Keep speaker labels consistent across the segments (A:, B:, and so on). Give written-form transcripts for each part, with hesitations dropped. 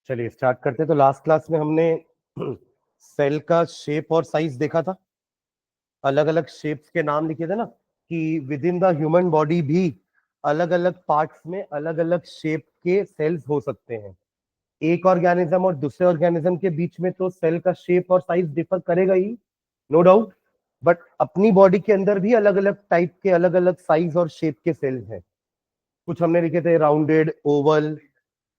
A: चलिए स्टार्ट करते हैं। तो लास्ट क्लास में हमने सेल का शेप और साइज देखा था, अलग अलग शेप्स के नाम लिखे थे ना, कि with in the human body भी अलग अलग पार्ट्स में अलग अलग शेप के सेल्स हो सकते हैं। एक ऑर्गेनिज्म और दूसरे ऑर्गेनिज्म के बीच में तो सेल का शेप और साइज डिफर करेगा ही, नो डाउट, बट अपनी बॉडी के अंदर भी अलग अलग टाइप के अलग अलग साइज और शेप के सेल्स हैं। कुछ हमने लिखे थे राउंडेड, ओवल,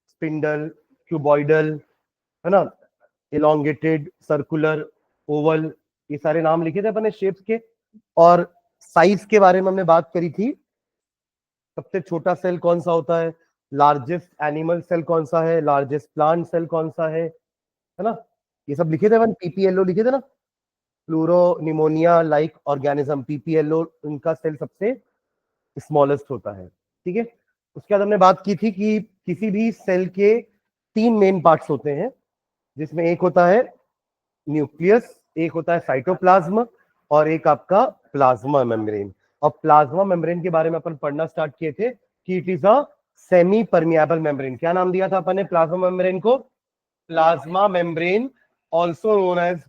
A: स्पिंडल, क्यूबॉइडल, है ना, इलोंगेटेड, सर्कुलर, ओवल, ये सारे नाम लिखे थे अपने शेप्स के। और साइज के बारे में हमने बात करी थी, सबसे छोटा सेल कौन सा होता है, लार्जेस्ट एनिमल सेल कौन सा है, लार्जेस्ट प्लांट सेल कौन सा है ना, ये सब लिखे थे अपन। पीपीएलओ लिखे थे ना, pleuro pneumonia like organism, PPLO उनका सेल सबसे स्मॉलेस्ट होता है। ठीक है, उसके बाद हमने बात की थी कि किसी भी सेल के तीन मेन पार्ट्स होते हैं, जिसमें एक होता है न्यूक्लियस, एक होता है साइटोप्लाज्म, और एक आपका प्लाज्मा मेम्ब्रेन। और प्लाज्मा मेम्ब्रेन के बारे में अपन पढ़ना स्टार्ट किए थे कि it is a semi permeable membrane. क्या नाम दिया था अपन ने प्लाज्मा मेम्ब्रेन को? Plasma membrane, also known as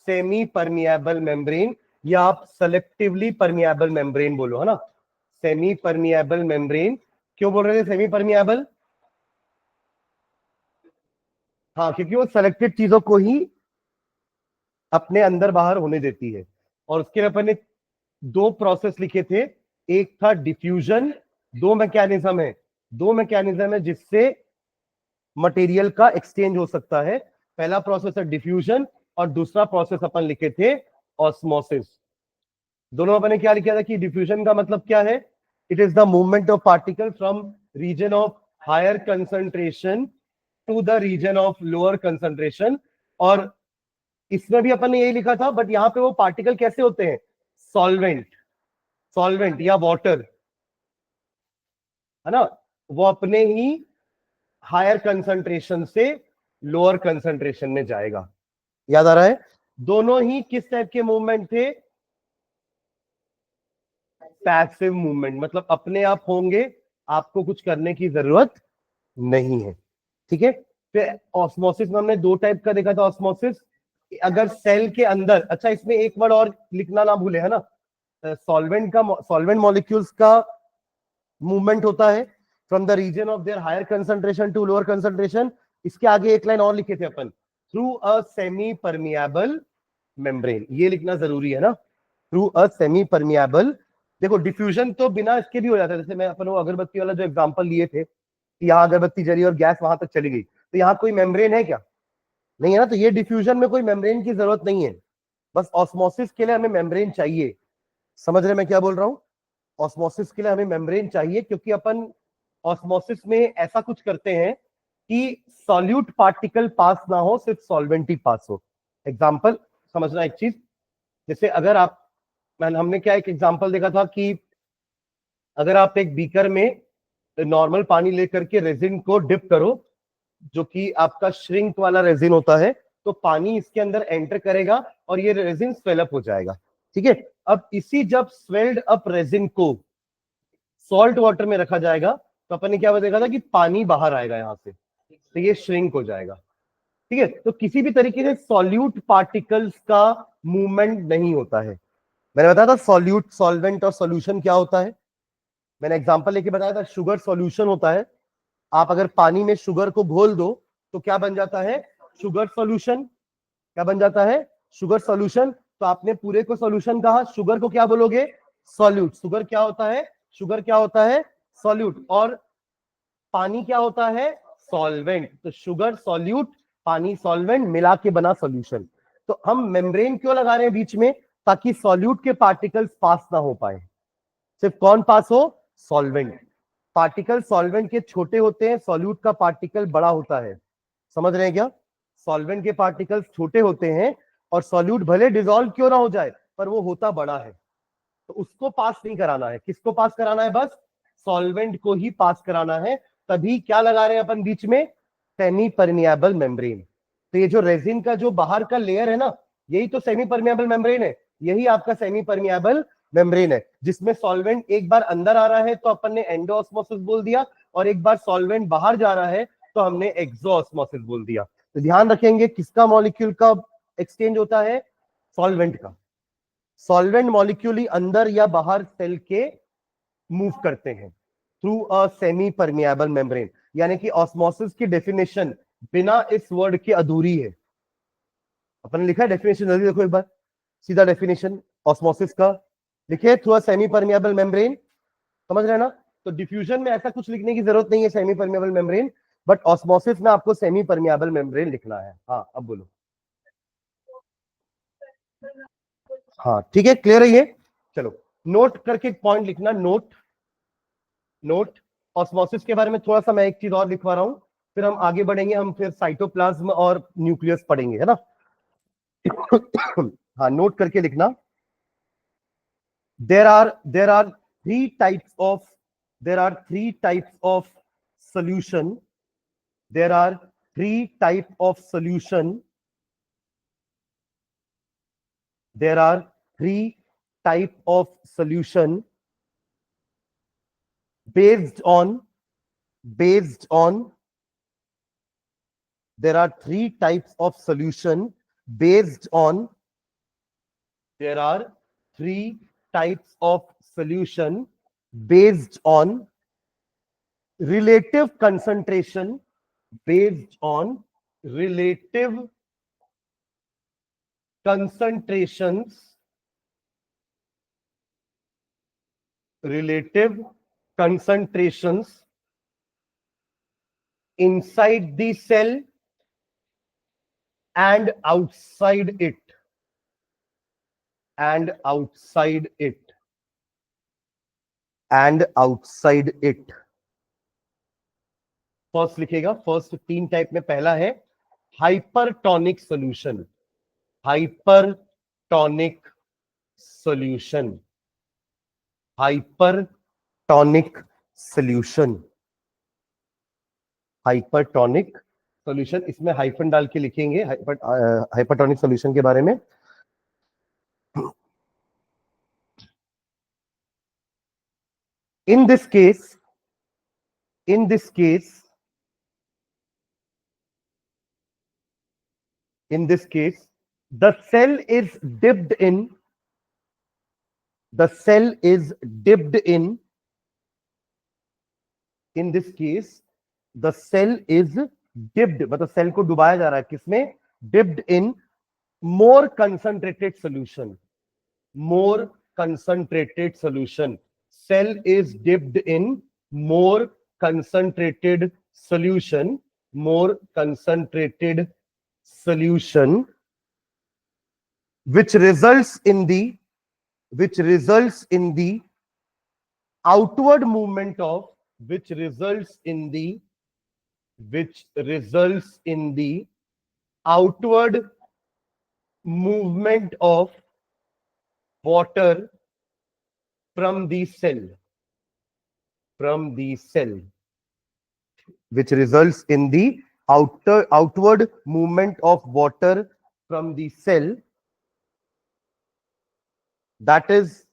A: semi permeable membrane, या आप सेलेक्टिवली परमिएबल मेम्ब्रेन बोलो, है ना। सेमी परमिएबल मेम्ब्रेन क्यों बोल रहे थे सेमी परमिएबल? हाँ, क्योंकि वो सेलेक्टेड चीजों को ही अपने अंदर बाहर होने देती है। और उसके लिए अपन ने दो प्रोसेस लिखे थे, एक था डिफ्यूजन, दो मैकेनिज्म है जिससे मटेरियल का एक्सचेंज हो सकता है। पहला प्रोसेस है डिफ्यूजन और दूसरा प्रोसेस अपन लिखे थे ऑस्मोसिस। दोनों अपन ने क्या लिखा था कि डिफ्यूजन का मतलब क्या है? It is the movement of particle from region of higher concentration to the region of lower concentration. और इसमें भी अपन ने यही लिखा था, बट यहां पे वो पार्टिकल कैसे होते हैं? सॉल्वेंट या वाटर, है ना, वो अपने ही हायर कंसंट्रेशन से लोअर कंसंट्रेशन में जाएगा। याद आ रहा है? दोनों ही किस टाइप के मूवमेंट थे? पैसिव मूवमेंट, मतलब अपने आप होंगे, आपको कुछ करने की जरूरत नहीं है। ठीक है, फिर ऑस्मोसिस में हमने दो टाइप का देखा था। ऑस्मोसिस अगर सेल के अंदर, अच्छा इसमें एक वर्ड और लिखना ना भूले, है ना, सॉल्वेंट मॉलिक्यूल्स का मूवमेंट होता है from the region of their higher concentration to lower concentration. इसके आगे एक लाइन और लिखे थे अपन, through a semi permeable membrane, ये लिखना जरूरी है ना, थ्रू अ सेमी परमिएबल। देखो डिफ्यूजन तो बिना इसके भी हो जाता है, जैसे मैं अपन वो अगरबत्ती वाला जो एग्जांपल लिए थे, यहाँ अगरबत्ती जली और गैस वहां तक चली गई, तो यहाँ कोई मेम्ब्रेन है क्या? नहीं है ना, तो ये डिफ्यूजन में कोई मेम्ब्रेन की जरूरत नहीं है। बस ऑस्मोसिस के लिए हमें मेम्ब्रेन चाहिए। समझ रहे मैं क्या बोल रहा हूँ? ऑस्मोसिस के लिए हमें मेम्ब्रेन चाहिए, क्योंकि अपन ऑस्मोसिस में ऐसा कुछ करते हैं कि सॉल्यूट पार्टिकल पास ना हो, सिर्फ सॉल्वेंट ही पास हो। एग्जांपल समझना एक चीज, जैसे अगर आप, हमने क्या एक एग्जांपल देखा था कि अगर आप एक बीकर में नॉर्मल पानी लेकर के रेजिन को डिप करो, जो कि आपका श्रिंक वाला रेजिन होता है, तो पानी इसके अंदर एंटर करेगा और ये रेजिन स्वेल अप हो जाएगा। ठीक है, अब इसी जब स्वेल्ड अप रेजिन को सॉल्ट वाटर में रखा जाएगा, तो अपन ने क्या देखा था कि पानी बाहर आएगा यहां से, तो ये श्रिंक हो जाएगा। ठीक है, तो किसी भी तरीके से सॉल्यूट पार्टिकल्स का मूवमेंट नहीं होता है। मैंने बताया था सॉल्यूट, सॉल्वेंट और सॉल्यूशन क्या होता है, मैंने एग्जांपल लेके बताया था। शुगर सॉल्यूशन होता है, आप अगर पानी में शुगर को घोल दो तो क्या बन जाता है? Sugar solution. क्या बन जाता है? Sugar solution. तो आपने पूरे को सॉल्यूशन कहा, शुगर को क्या बोलोगे? सॉल्यूट। शुगर क्या होता है? शुगर क्या होता है? सॉल्यूट। और पानी क्या होता है? सॉल्वेंट। तो शुगर सॉल्यूट, पानी सॉल्वेंट, मिला के बना सॉल्यूशन। तो हम मेम्ब्रेन क्यों लगा रहे हैं बीच में? ताकि सॉल्यूट के पार्टिकल्स पास ना हो पाए। सिर्फ कौन पास हो? सॉल्वेंट। पार्टिकल सॉल्वेंट के छोटे होते हैं, सॉल्यूट का पार्टिकल बड़ा होता है। समझ रहे हैं क्या? सॉल्वेंट के पार्टिकल्स छोटे होते हैं और सॉल्यूट भले डिसॉल्व क्यों ना हो जाए, पर वो होता बड़ा है, तो उसको पास नहीं कराना है। किसको पास कराना है? बस सॉल्वेंट को ही पास कराना है। तभी क्या लगा रहे हैं अपन बीच में? Semi permeable membrane. तो ये जो रेजिन का जो बाहर का लेयर है ना, यही तो सेमी परमिएबल मेम्ब्रेन है। यही आपका सेमी परमिएबल मेम्ब्रेन है, जिसमें सॉल्वेंट एक बार अंदर आ रहा है तो अपन ने एंडोऑस्मोसिस बोल दिया, और एक बार सॉल्वेंट बाहर जा रहा है तो हमने एक्सोऑस्मोसिस बोल दिया। तो ध्यान रखेंगे किसका मॉलिक्यूल का एक्सचेंज होता है, सॉल्वेंट का। सॉल्वेंट मॉलिक्यूल ही अंदर या बाहर सेल के मूव करते हैं through a semi permeable membrane. यानी कि ऑस्मोसिस की डेफिनेशन बिना इस वर्ड के अधूरी है। अपन लिखा है डेफिनेशन, जल्दी देखो एक बार, सीधा डेफिनेशन ऑस्मोसिस का लिखे, through a semi permeable membrane. समझ रहे हैं ना? तो डिफ्यूजन में ऐसा कुछ लिखने की जरूरत नहीं है semi permeable membrane, but osmosis में आपको सेमी परमिएबल मेम्ब्रेन लिखना है। हाँ अब बोलो। हाँ ठीक है, क्लियर है ये? चलो नोट करके एक पॉइंट लिखना, नोट नोट। ऑस्मोसिस के बारे में थोड़ा सा मैं एक चीज और लिखवा रहा हूं, फिर हम आगे बढ़ेंगे, हम फिर साइटोप्लाज्म और न्यूक्लियस पढ़ेंगे, है ना? हाँ नोट करके लिखना, there are three types of there are three types of solution there are three type of solution there are three type of solution based on there are three types of solution based on there are three types of solution based on relative concentration based on relative concentrations inside the cell and outside it and outside it and outside it first लिखेगा, first तीन type में पहला है hypertonic solution. Hypertonic solution hypertonic solution hypertonic solution, इसमें hyphen डाल के लिखेंगे hypertonic solution के बारे में। in this case the cell is dipped in in this case the cell is dipped, मतलब सेल को डुबाया जा रहा है किसमें, dipped in more concentrated solution cell is dipped in more concentrated solution which results in the outward movement of outward movement of water from the cell which results in the outward movement of water from the cell, that is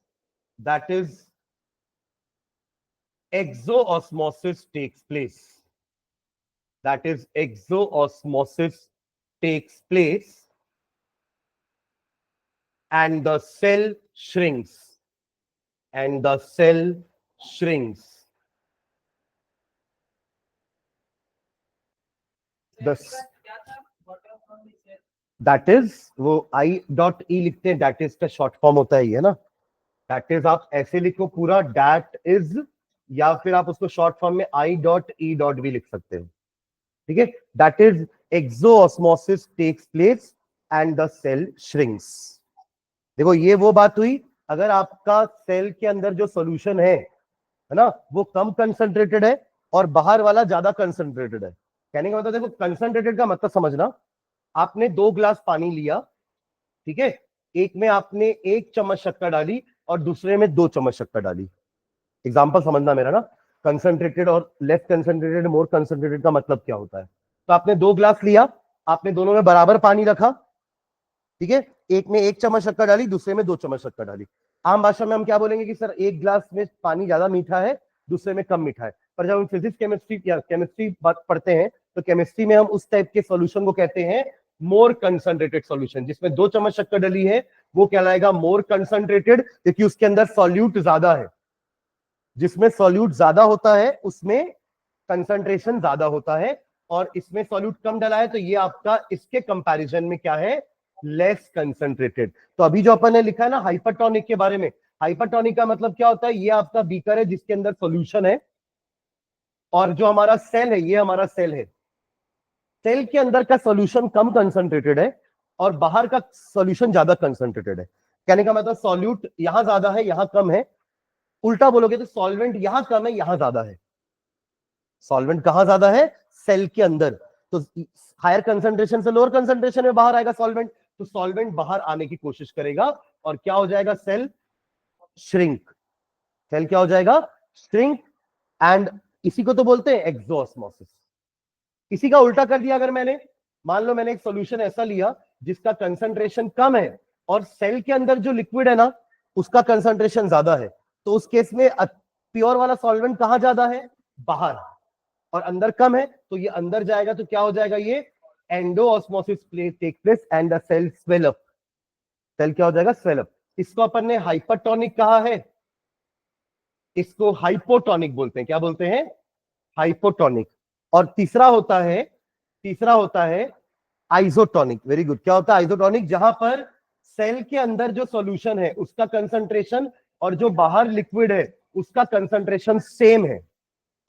A: exoosmosis takes place. And the cell shrinks. That is वो I.E लिखते हैं, that is का short form होता है ये ना। That is आप ऐसे लिखो पूरा दैट इज, या फिर आप उसको शॉर्ट फॉर्म में I.E भी लिख सकते हो, ठीक है? That is exosmosis takes place and the cell shrinks. देखो ये वो बात हुई, अगर आपका सेल के अंदर जो सॉल्यूशन है ना, वो कम कंसंट्रेटेड है और बाहर वाला ज्यादा कंसंट्रेटेड है। कहने का मतलब देखो, कंसंट्रेटेड का मतलब समझना, आपने 2 ग्लास पानी लिया, ठीक है? एक में आपने 1 चम्मच शक्कर डाली और दूसरे में 2 चम्मच शक्कर डाली। एग्जांपल समझना मेरा ना, कंसंट्रेटेड और लेस कंसंट्रेटेड, मोर कंसंट्रेटेड का मतलब क्या होता है। तो आपने 2 ग्लास लिया, आपने दोनों में बराबर पानी रखा, ठीक है? एक में 1 चम्मच शक्कर डाली, दूसरे में 2 चम्मच शक्कर डाली। आम भाषा में हम क्या बोलेंगे कि सर एक ग्लास में पानी ज्यादा मीठा है, दूसरे में कम मीठा है। पर जब हम फिजिक्स केमिस्ट्री या केमिस्ट्री बात पढ़ते हैं तो केमिस्ट्री में हम उस टाइप के सॉल्यूशन को कहते हैं मोर कंसंट्रेटेड सॉल्यूशन। जिसमें 2 चम्मच शक्कर डली है वो कहलाएगा मोर कंसंट्रेटेड, क्योंकि उसके अंदर सॉल्यूट ज्यादा है। जिसमें सॉल्यूट ज्यादा होता है उसमें कंसंट्रेशन ज्यादा होता है, और इसमें सॉल्यूट कम डला है तो ये आपका इसके कंपैरिजन में क्या है, लेस कंसंट्रेटेड। तो अभी जो अपन ने लिखा है ना हाइपरटोनिक के बारे में, हाइपरटोनिक का मतलब क्या होता है, ये आपका बीकर है जिसके अंदर सॉल्यूशन है, और जो हमारा सेल है ये हमारा सेल है। सेल के अंदर का सॉल्यूशन कम कंसंट्रेटेड है और बाहर का सॉल्यूशन ज्यादा कंसंट्रेटेड है। कहने का मतलब सॉल्यूट यहां ज्यादा है यहां कम है, उल्टा बोलोगे तो सॉल्वेंट यहां कम है यहां ज्यादा है। सॉल्वेंट कहां ज्यादा है, सेल के अंदर। तो हायर कंसंट्रेशन से लोअर कंसंट्रेशन में बाहर आएगा सॉल्वेंट, तो सॉल्वेंट बाहर आने की कोशिश करेगा और क्या हो जाएगा, सेल श्रिंक। सेल क्या हो जाएगा, श्रिंक। एंड इसी को तो बोलते हैं एक्सोऑस्मोसिस। इसी का उल्टा कर दिया अगर मैंने, मान लो मैंने एक सॉल्यूशन ऐसा लिया जिसका कंसंट्रेशन कम है और सेल के अंदर जो लिक्विड है ना उसका कंसंट्रेशन ज्यादा है, तो उस केस में प्योर वाला सॉल्वेंट कहां ज्यादा है, बाहर, और अंदर कम है तो ये अंदर जाएगा, तो क्या हो जाएगा, ये endosmosis take place and the cell swell up. Cell क्या हो जाएगा, स्वेल अप। इसको अपन ने हाइपरटोनिक कहा है, इसको हाइपोटोनिक बोलते हैं। क्या बोलते हैं, हाइपोटोनिक। और तीसरा होता है आइसोटोनिक। Very good. क्या होता है आइसोटोनिक, जहां पर सेल के अंदर जो सॉल्यूशन है उसका कंसंट्रेशन और जो बाहर लिक्विड है उसका कंसंट्रेशन सेम है।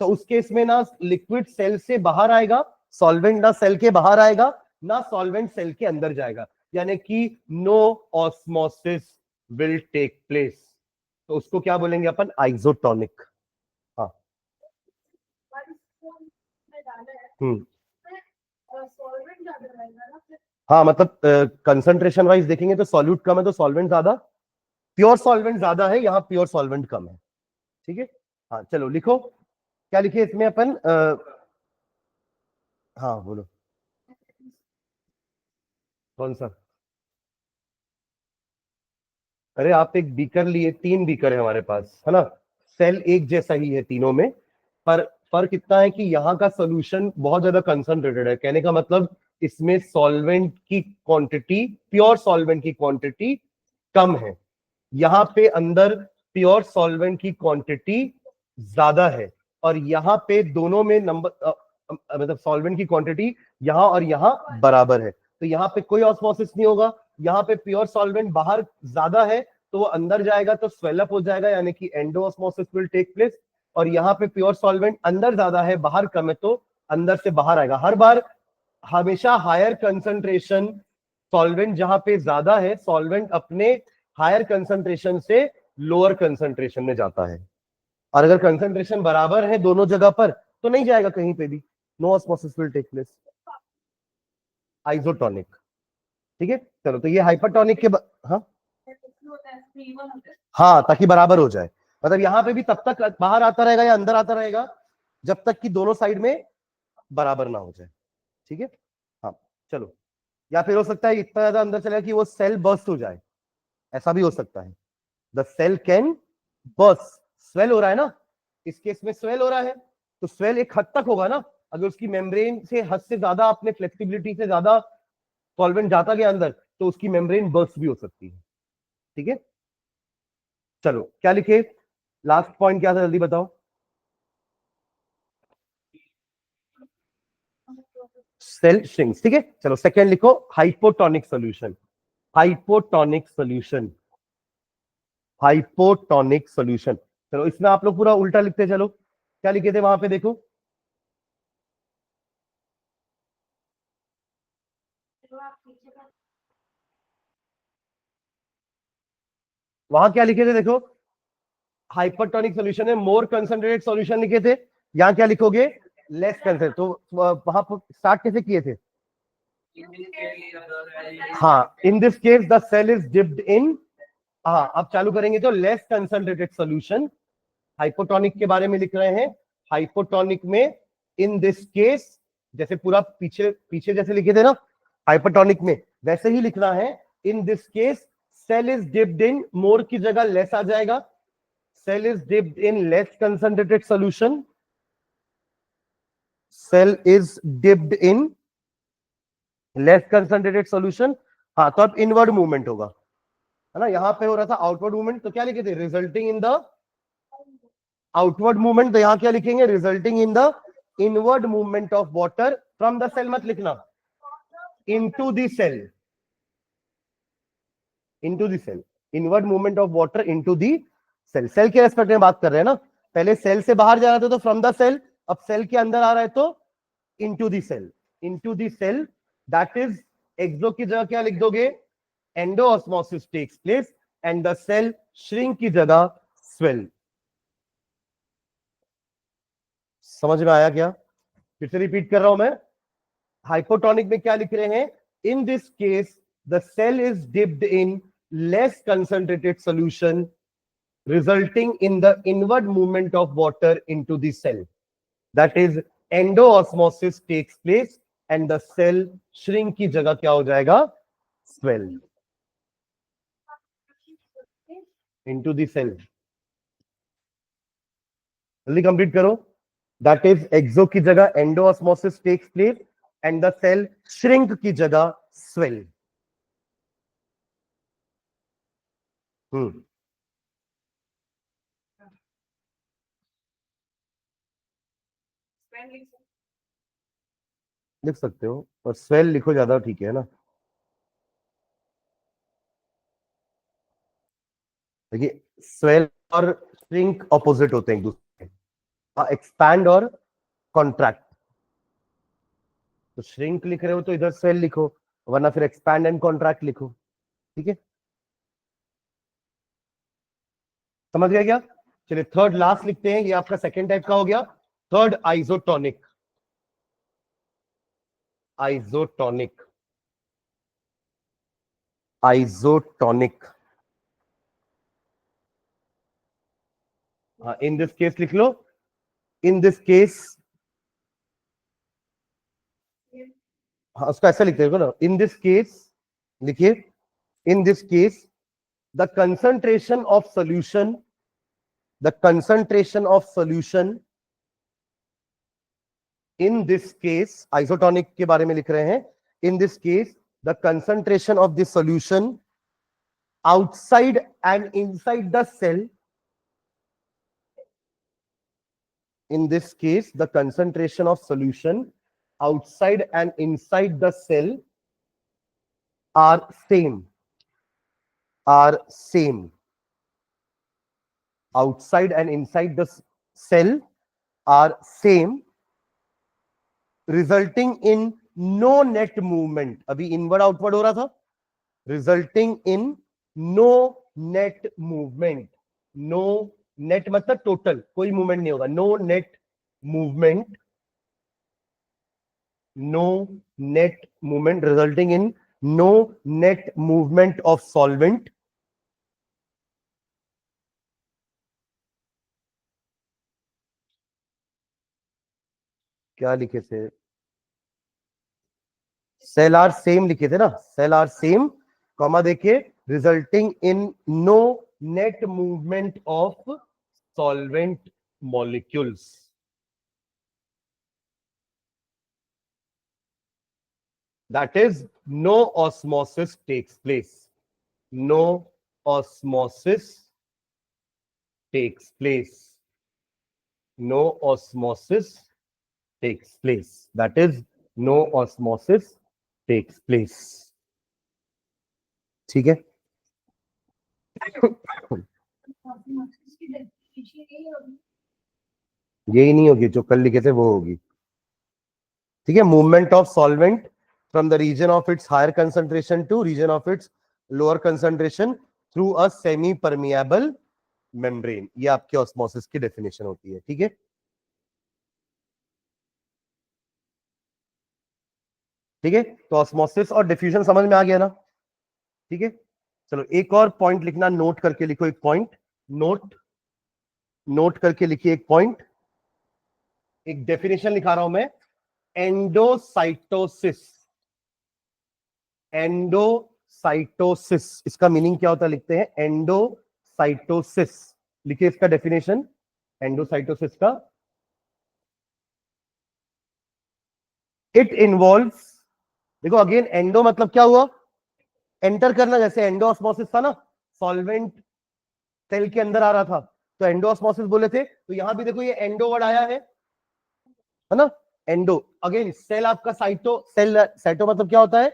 A: तो उस केस में ना लिक्विड सेल से बाहर आएगा, सॉल्वेंट ना सेल के बाहर आएगा, ना सॉल्वेंट सेल के अंदर जाएगा, यानी कि no osmosis will take place. तो उसको क्या बोलेंगे अपन, आइसोटोनिक। हाँ हाँ, मतलब कंसंट्रेशन वाइज देखेंगे तो सॉल्यूट कम है तो सॉल्वेंट ज्यादा, प्योर सॉल्वेंट ज्यादा है, यहाँ प्योर सॉल्वेंट कम है। ठीक है, हाँ चलो लिखो, क्या लिखे इसमें अपन, हाँ बोलो कौन सा। अरे आप एक बीकर लिए, 3 बीकर है हमारे पास, है ना, सेल एक जैसा ही है तीनों में, पर फर्क इतना है कि यहाँ का सोल्यूशन बहुत ज्यादा कंसंट्रेटेड है। कहने का मतलब इसमें सॉल्वेंट की क्वांटिटी, प्योर सॉल्वेंट की क्वांटिटी कम है, यहाँ पे अंदर प्योर सॉल्वेंट की क्वांटिटी ज्यादा है, और यहाँ पे दोनों में नंबर मतलब सॉल्वेंट की क्वांटिटी यहाँ और यहाँ बराबर है, तो यहाँ पे कोई ऑस्मोसिस नहीं होगा। यहाँ पे प्योर सॉल्वेंट बाहर ज्यादा है तो वो अंदर जाएगा तो स्वेलअप हो जाएगा, यानी कि एंडोऑस्मोसिस विल टेक प्लेस। और यहाँ पे प्योर सॉल्वेंट अंदर ज्यादा है बाहर कम है तो अंदर से बाहर आएगा। हर बार हमेशा हायर कंसंट्रेशन सॉल्वेंट जहां पे ज्यादा है, सॉल्वेंट अपने हायर कंसंट्रेशन से लोअर कंसंट्रेशन में जाता है, और अगर कंसंट्रेशन बराबर है दोनों जगह पर तो नहीं जाएगा कहीं पे भी, no osmosis will take place. Isotonic. ठीक है, चलो तो ये हाइपरटोनिक के हाँ हाँ, ताकि बराबर हो जाए, मतलब यहाँ पे भी तब तक बाहर आता रहेगा या अंदर आता रहेगा जब तक कि दोनों साइड में बराबर ना हो जाए। ठीक है, हाँ चलो, या फिर हो सकता है इतना ज्यादा अंदर चलेगा कि वो सेल बर्स्ट हो जाए, ऐसा भी हो सकता है। The cell can burst, swell हो रहा है ना, इस केस में स्वेल हो रहा है तो स्वेल एक हद तक होगा ना, अगर उसकी मेम्ब्रेन से हद से ज्यादा अपने फ्लेक्सिबिलिटी से ज्यादा सॉल्वेंट जाता गया अंदर तो उसकी मेम्ब्रेन बर्स्ट भी हो सकती है। ठीक है, चलो क्या लिखे, लास्ट पॉइंट क्या था जल्दी बताओ। Cell shrinks. ठीक है, चलो सेकंड लिखो, hypotonic solution. Hypotonic solution, hypotonic solution. चलो इसमें आप लोग पूरा उल्टा लिखते चलो, क्या लिखे थे वहां पे देखो, वहां क्या लिखे थे देखो, हाइपरटोनिक सॉल्यूशन है मोर कंसंट्रेटेड सॉल्यूशन लिखे थे, यहाँ क्या लिखोगे, लेस कंसंट्रेटेड। तो वहां स्टार्ट कैसे किए थे, हाँ in this case the cell is dipped in, हाँ अब चालू करेंगे तो लेस कंसंट्रेटेड सॉल्यूशन। हाइपोटोनिक के बारे में लिख रहे हैं, हाइपोटोनिक में इन दिस केस, जैसे पूरा पीछे पीछे जैसे लिखे थे ना हाइपोटोनिक में, वैसे ही लिखना है। In this case cell is dipped in, more की जगह लेस आ जाएगा, cell is dipped in less concentrated solution. Cell is dipped in less concentrated solution. हाँ, तो अब इनवर्ड मूवमेंट होगा, है ना। यहां पे हो रहा था आउटवर्ड मूवमेंट, तो क्या लिखे थे, resulting in the outward movement. तो यहां क्या लिखेंगे, resulting in the inward movement of water from the cell, मत लिखना, into the cell, into the cell, inward movement of water into the cell. Cell के रेस्पेक्ट में बात कर रहे हैं ना, पहले सेल से बाहर जा रहा था तो फ्रॉम द सेल, अब सेल के अंदर आ रहा है तो into the cell, into the cell. That is exo की जगह क्या लिख दोगे, endosmosis takes place and the cell shrink की जगह स्वेल। समझ में आया क्या, फिर से रिपीट कर रहा हूं मैं। हाइपोटोनिक में क्या लिख रहे हैं, in this case the cell is dipped in less concentrated solution resulting in the inward movement of water into the cell. That is, endoosmosis takes place and the cell shrink की जगह क्या हो जाएगा, swell into the cell. जल्दी complete करो। That is, exo की जगह endoosmosis takes place and the cell shrink की जगह swell. लिख सकते हो, और स्वेल लिखो ज्यादा ठीक है ना। देखिए, स्वेल और श्रिंक ऑपोजिट होते हैं एक दूसरे के, एक्सपैंड और कॉन्ट्रैक्ट। तो श्रिंक लिख रहे हो तो इधर स्वेल लिखो, वरना फिर एक्सपैंड एंड कॉन्ट्रैक्ट लिखो, ठीक है। समझ गया क्या। चलिए थर्ड लास्ट लिखते हैं, ये आपका सेकेंड टाइप का हो गया। Third, isotonic. Isotonic, isotonic. हाँ, इन दिस केस लिख लो, इन दिस केस, हाँ उसका ऐसा लिखते हो ना, इन दिस केस लिखिए, इन this case the concentration of solution, the concentration of solution in this case, isotonic के बारे में लिख रहे हैं, in this case the concentration of the solution outside and inside the cell, in this case the concentration of solution outside and inside the cell are same, are same, outside and inside the cell are same, resulting in no net movement। अभी inward outward हो रहा था, resulting in no net movement. No net मतलब total कोई movement नहीं होगा, no net movement, no net movement resulting in no net movement of solvent. क्या लिखे थे, सेल आर सेम लिखे थे ना, सेल आर सेम, कॉमा देखिए, resulting in no net movement of solvent molecules. That is, no osmosis takes place. No osmosis takes place. No osmosis takes place. That is, no osmosis takes place. ठीक है। यही नहीं होगी, जो कल लिखे थे वो होगी, ठीक है। Movement of solvent from the region of its higher concentration to region of its lower concentration through a semi permeable membrane, ये आपके ऑस्मोसिस की डेफिनेशन होती है, ठीक है। ठीक है, तो ऑस्मोसिस और डिफ्यूजन समझ में आ गया ना, ठीक है। चलो एक और पॉइंट लिखना, नोट करके लिखो एक पॉइंट, नोट, नोट करके लिखिए एक पॉइंट, एक डेफिनेशन लिखा रहा हूं मैं, एंडोसाइटोसिस। एंडोसाइटोसिस, इसका मीनिंग क्या होता है, लिखते हैं एंडोसाइटोसिस, लिखिए इसका डेफिनेशन एंडोसाइटोसिस का। इट इन्वॉल्व्स, देखो अगेन एंडो मतलब क्या हुआ, एंटर करना, जैसे एंडोऑस्मोसिस था ना, सॉल्वेंट सेल के अंदर आ रहा था तो एंडोऑस्मोसिस बोले थे, तो यहां भी देखो ये एंडो वर्ड आया है ना, एंडो। अगेन सेल आपका साइटो, सेल साइटो मतलब क्या होता है,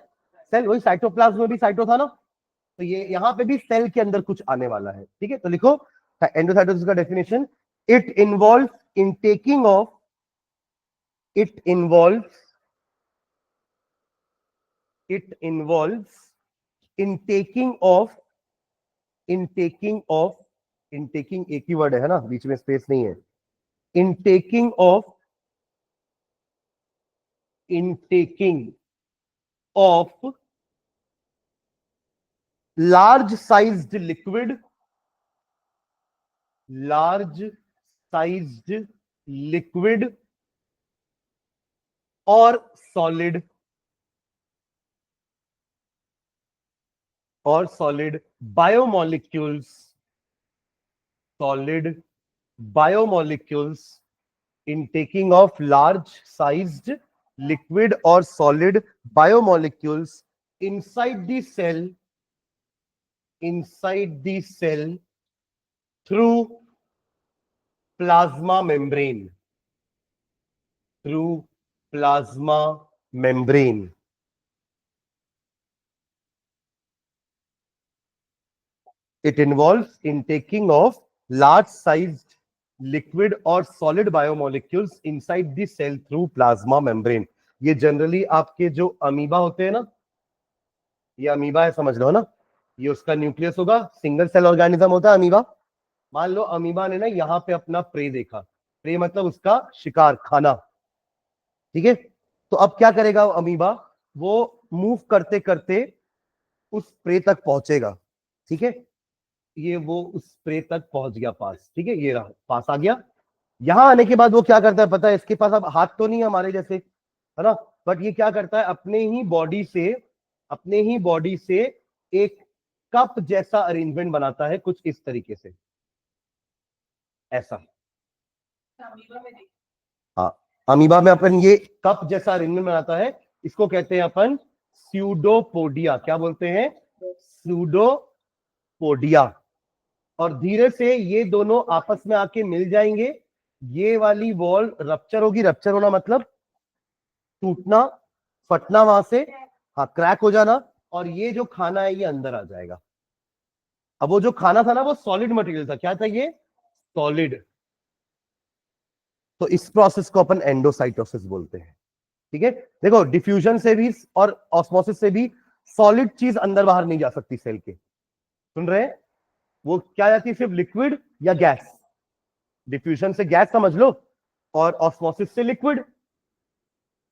A: सेल, वही साइटोप्लाज्म में भी साइटो था ना, तो ये यहां पे भी सेल के अंदर कुछ आने वाला है, ठीक है। तो लिखो एंडोसाइटोसिस का definition, it involve in taking of, it involve, it involve in taking of, in taking of, in taking एक ही वर्ड है ना, बीच में स्पेस नहीं है, in taking of, in taking of large sized liquid, large sized liquid और solid, और solid biomolecules, solid biomolecules in taking of large sized liquid or solid biomolecules inside the cell, inside the cell through plasma membrane, through plasma membrane. It involves in taking of large sized liquid or solid biomolecules inside the cell through plasma membrane. ये generally आपके जो amoeba होते हैं ना, ये amoeba है समझ लो ना, ये उसका न्यूक्लियस होगा, सिंगल सेल ऑर्गेनिज्म होता है अमीबा। मान लो अमीबा ने ना यहाँ पे अपना प्रे देखा, प्रे मतलब उसका शिकार, खाना, ठीक है। तो अब क्या करेगा वो अमीबा, वो मूव करते करते उस प्रे तक पहुंचेगा, ठीक है। ये वो उस प्रे तक पहुंच गया पास, ठीक है, ये रहा पास आ गया। यहां आने के बाद वो क्या करता है पता है, इसके पास अब हाथ तो नहीं है हमारे जैसे, है ना, बट ये क्या करता है, अपने ही बॉडी से, अपने ही बॉडी से एक कप जैसा अरेंजमेंट बनाता है कुछ इस तरीके से, ऐसा। हाँ, अमीबा में अपन ये कप जैसा अरेंजमेंट बनाता है, इसको कहते हैं अपन स्यूडोपोडिया, क्या बोलते हैं, स्यूडोपोडिया। और धीरे से ये दोनों आपस में आके मिल जाएंगे, ये वाली वॉल रप्चर होगी, रप्चर होना मतलब टूटना, फटना वहां से, हाँ क्रैक हो जाना, और ये जो खाना है ये अंदर आ जाएगा। अब वो जो खाना था ना वो सॉलिड मटेरियल था, क्या था ये, सॉलिड। तो इस प्रोसेस को अपन एंडोसाइटोसिस बोलते हैं, ठीक है। देखो डिफ्यूजन से भी और ऑस्मोसिस से भी सॉलिड चीज अंदर बाहर नहीं जा सकती सेल के, सुन रहे हैं, वो क्या जाती है, सिर्फ लिक्विड या गैस। डिफ्यूजन से गैस समझ लो, और ऑस्मोसिस से लिक्विड।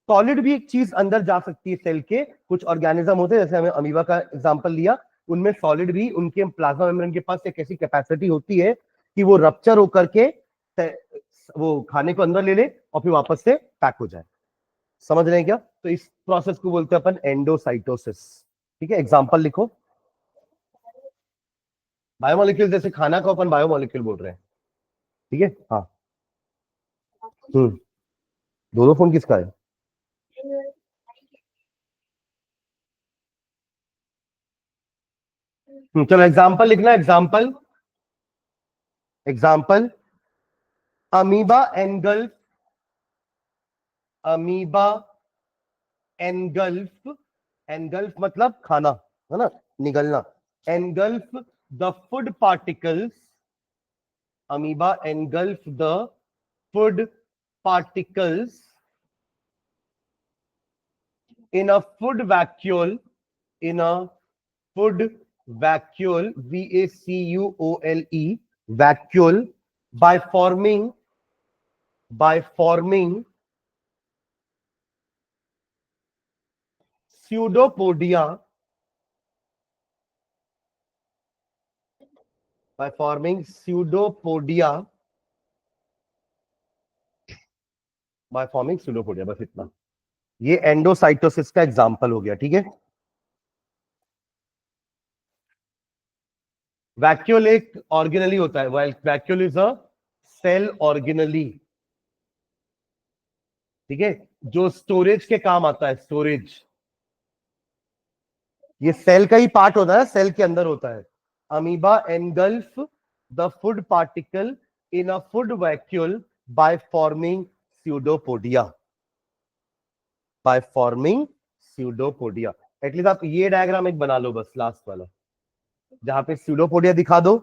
A: सॉलिड भी एक चीज अंदर जा सकती है सेल के, कुछ ऑर्गेनिज्म होते हैं जैसे हमें अमीबा का एग्जांपल लिया, उनमें सॉलिड भी, उनके प्लाज्मा मेम्ब्रेन के पास एक ऐसी कैपेसिटी होती है कि वो रप्चर होकर के वो खाने को अंदर ले ले और फिर वापस से पैक हो जाए, समझ रहे हैं क्या। तो इस प्रोसेस को बोलते हैं अपन एंडोसाइटोसिस, ठीक है। एग्जांपल लिखो, बायोमोलिक्यूल, जैसे खाना को अपन बायोमोलिक्यूल बोल रहे हैं, ठीक है। हाँ, दो दो फोन किसका है, चलो एग्जांपल लिखना, example, example, amoeba engulf, amoeba engulf, engulf मतलब खाना, है ना, निगलना, engulf the food particles, amoeba engulf the food particles in a food vacuole, in a food vacuole, vacuole, vacuole, by forming, by forming pseudopodia, by forming pseudopodia, by forming pseudopodia, बस इतना। ये endocytosis का example हो गया, ठीक है। Vacuole एक organelle होता है, vacuole is a cell organelle, ठीक है। जो स्टोरेज के काम आता है, स्टोरेज, ये सेल का ही पार्ट होता है, सेल के अंदर होता है। Amoeba engulf the food particle in a food vacuole by forming pseudopodia, by forming pseudopodia. At least आप ये डायग्राम एक बना लो बस, लास्ट वाला, जहां पे स्यूडोपोडिया दिखा दो,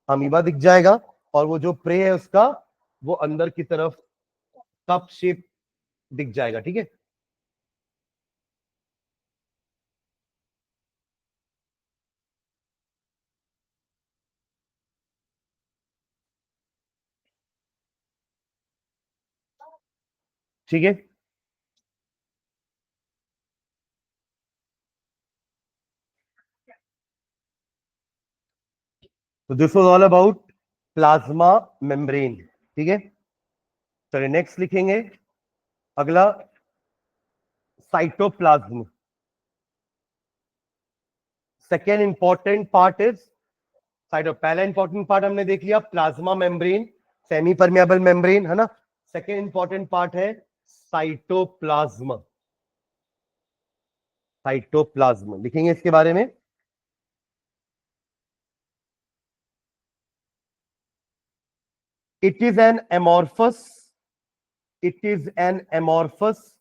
A: अमीबा दिख जाएगा, और वो जो प्रे है उसका वो अंदर की तरफ कप शेप दिख जाएगा। ठीक है, ठीक है। तो this was all about plasma membrane. ठीक है, चलिए नेक्स्ट लिखेंगे। अगला साइटोप्लाज्म। Second important part is cyto. पहला इंपॉर्टेंट पार्ट हमने देख लिया, plasma membrane, semi permeable membrane, है ना। सेकेंड इंपॉर्टेंट पार्ट है साइटोप्लाज्म। साइटोप्लाज्म लिखेंगे इसके बारे में। It is an amorphous, it is an amorphous,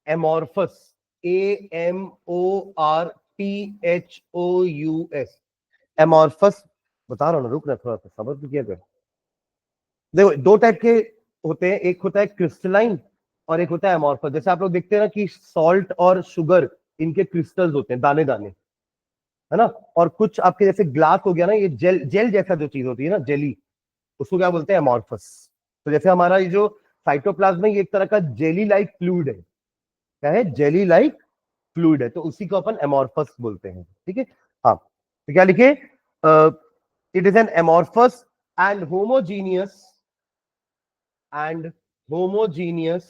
A: amorphous, AMORPHOUS, amorphous. बता रहा हूँ ना, रुक रहा, थोड़ा सा सब्र तो किया कर। देखो दो टाइप के होते हैं, एक होता है क्रिस्टलाइन और एक होता है एमॉर्फस। जैसे आप लोग देखते हैं ना कि सॉल्ट और शुगर इनके क्रिस्टल्स होते हैं, दाने दाने, है ना। और कुछ आपके जैसे ग्लास हो गया ना, ये जेल जेल जैसा जो चीज होती है ना, जेली, उसको क्या बोलते हैं, एमॉर्फस। तो जैसे हमारा ये जो साइटोप्लाज्म है, ये एक तरह का जेली लाइक फ्लूइड है। क्या है, जेली लाइक फ्लूइड है, तो उसी को अपन एमॉर्फस बोलते हैं। ठीक है, हाँ। तो क्या लिखे, it is an amorphous and homogeneous, and homogeneous.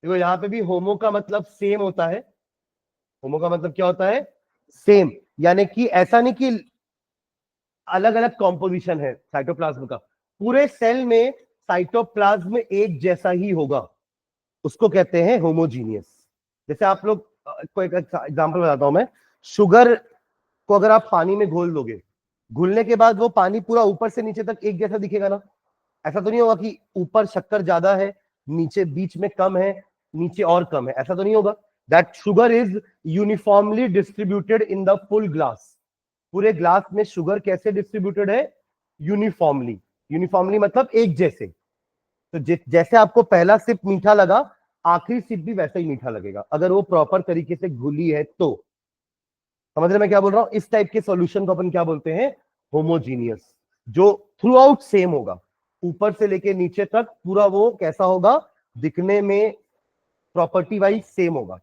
A: देखो यहां पे भी होमो का मतलब सेम होता है। होमो का मतलब क्या होता है, सेम, यानी कि ऐसा नहीं कि अलग अलग कॉम्पोजिशन है साइटोप्लाज्म का, पूरे सेल में साइटोप्लाज्म एक जैसा ही होगा, उसको कहते हैं होमोजीनियस। जैसे आप लोग को एक एग्जांपल बताता हूं मैं। शुगर को अगर आप पानी में घोल दोगे, घुलने के बाद वो पानी पूरा यूपर से नीचे तक एक जैसा दिखेगा ना। ऐसा तो नहीं होगा कि ऊपर शक्कर ज्यादा है, नीचे बीच में कम है, नीचे और कम है, ऐसा तो नहीं होगा। That sugar is uniformly distributed in the full glass. पूरे ग्लास में शुगर कैसे डिस्ट्रीब्यूटेड है, यूनिफॉर्मली। यूनिफॉर्मली मतलब एक जैसे। तो जैसे आपको पहला सिप मीठा लगा, आखिरी सिप भी वैसा ही मीठा लगेगा, अगर वो प्रॉपर तरीके से घुली है तो। समझ रहे मैं क्या बोल रहा हूं, इस टाइप के सॉल्यूशन को अपन क्या बोलते हैं, होमोजीनियस। जो थ्रू आउट सेम होगा, ऊपर से लेके नीचे तक पूरा वो कैसा होगा, दिखने में प्रॉपर्टी वाइज सेम होगा।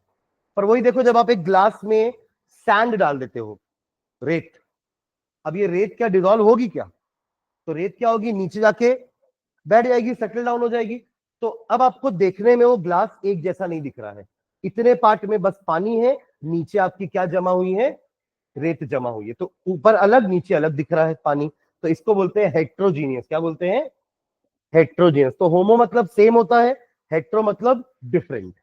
A: पर वही देखो, जब आप एक ग्लास में सैंड डाल देते हो, रेत, अब ये रेत क्या डिजोल्व होगी क्या, तो रेत क्या होगी, नीचे जाके बैठ जाएगी, सेटल डाउन हो जाएगी। तो अब आपको देखने में वो ग्लास एक जैसा नहीं दिख रहा है, इतने पार्ट में बस पानी है, नीचे आपकी क्या जमा हुई है, रेत जमा हुई है, तो ऊपर अलग नीचे अलग दिख रहा है पानी। तो इसको बोलते हैं हेट्रोजीनियस। क्या बोलते हैं, हेट्रोजीनियस। तो होमो मतलब सेम होता है, हेट्रो मतलब डिफरेंट।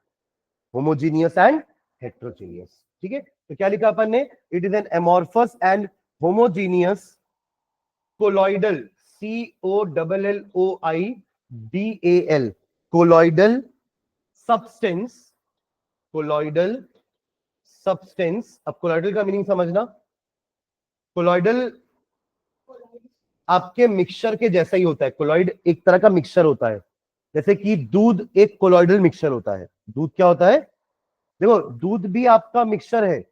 A: Homogeneous and heterogeneous. ठीक है, तो क्या लिखा अपन ने, it is an amorphous and homogeneous colloidal, COLLOIDAL, colloidal substance, colloidal substance. अब कोलॉइडल का मीनिंग समझना। कोलॉइडल आपके मिक्सचर के जैसा ही होता है। कोलॉइड एक तरह का मिक्सचर होता है, जैसे कि दूध एक कोलॉइडल मिक्सचर होता है। दूध क्या होता है, देखो दूध भी आपका मिक्सचर है,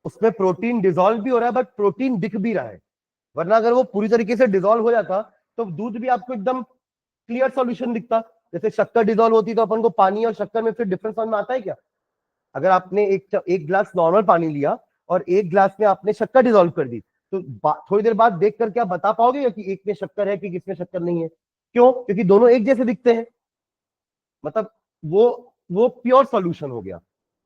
A: उसमें प्रोटीन डिसॉल्व भी हो रहा है, बट प्रोटीन दिख भी रहा है। वरना अगर वो पूरी तरीके से डिसॉल्व हो जाता तो दूध भी आपको एकदम क्लियर सॉल्यूशन दिखता। जैसे शक्कर डिसॉल्व होती तो अपन को पानी और शक्कर में फिर डिफरेंस समझ में आता है क्या। अगर आपने एक ग्लास नॉर्मल पानी लिया और एक ग्लास में आपने शक्कर डिसॉल्व कर दी, तो थोड़ी देर बाद देख कर क्या बता पाओगे कि एक में शक्कर है कि किसमें शक्कर नहीं है। क्यों, क्योंकि दोनों एक जैसे दिखते हैं, मतलब वो वो प्योर सॉल्यूशन हो गया।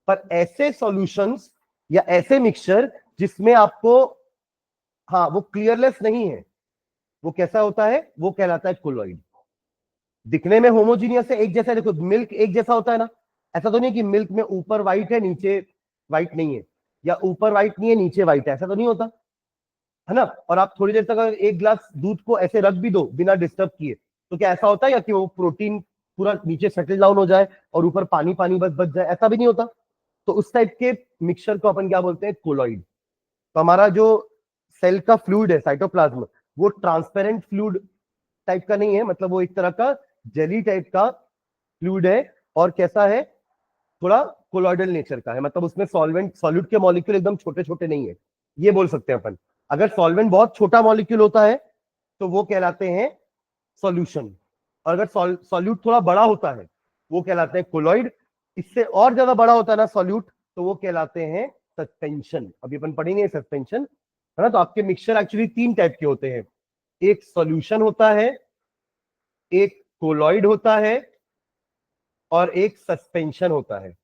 A: पर ऐसे सॉल्यूशंस या ऐसे मिक्सचर जिसमें आपको, हाँ वो क्लियरलेस नहीं है, वो कैसा होता है, वो कहलाता है कोलॉइड। दिखने में होमोजीनियस है, एक जैसा है। देखो मिल्क एक जैसा होता है ना, ऐसा तो नहीं कि मिल्क में ऊपर व्हाइट है नीचे व्हाइट नहीं है, या ऊपर व्हाइट नहीं है नीचे व्हाइट है, ऐसा तो नहीं होता है ना। और आप थोड़ी देर तक अगर एक ग्लास दूध को ऐसे रख भी दो बिना डिस्टर्ब किए, तो क्या ऐसा होता है या कि वो प्रोटीन पूरा नीचे सेटल डाउन हो जाए और ऊपर पानी पानी बस बच जाए, ऐसा भी नहीं होता। तो उस टाइप के मिक्सचर को अपन क्या बोलते हैं, कोलॉइड। तो हमारा जो सेल का फ्लूइड है साइटोप्लाज्म, वो ट्रांसपेरेंट फ्लूइड टाइप का नहीं है, मतलब वो एक तरह का जेली टाइप का फ्लूइड है। और कैसा है, थोड़ा कोलॉइडल नेचर का है, मतलब उसमें सॉल्वेंट सॉल्यूट के मॉलिक्यूल एकदम छोटे छोटे नहीं है, ये बोल सकते हैं अपन। अगर सॉल्वेंट बहुत छोटा मॉलिक्यूल होता है तो वो कहलाते हैं सॉल्यूशन, और अगर सॉल्यूट थोड़ा बड़ा होता है वो कहलाते हैं कोलॉइड। इससे और ज्यादा बड़ा होता है ना सॉल्यूट, तो वो कहलाते हैं सस्पेंशन। अभी अपन पढ़ेंगे सस्पेंशन, है ना। तो आपके मिक्सचर एक्चुअली तीन टाइप के होते हैं, एक सॉल्यूशन होता है, एक कोलॉइड होता है, और एक सस्पेंशन होता है।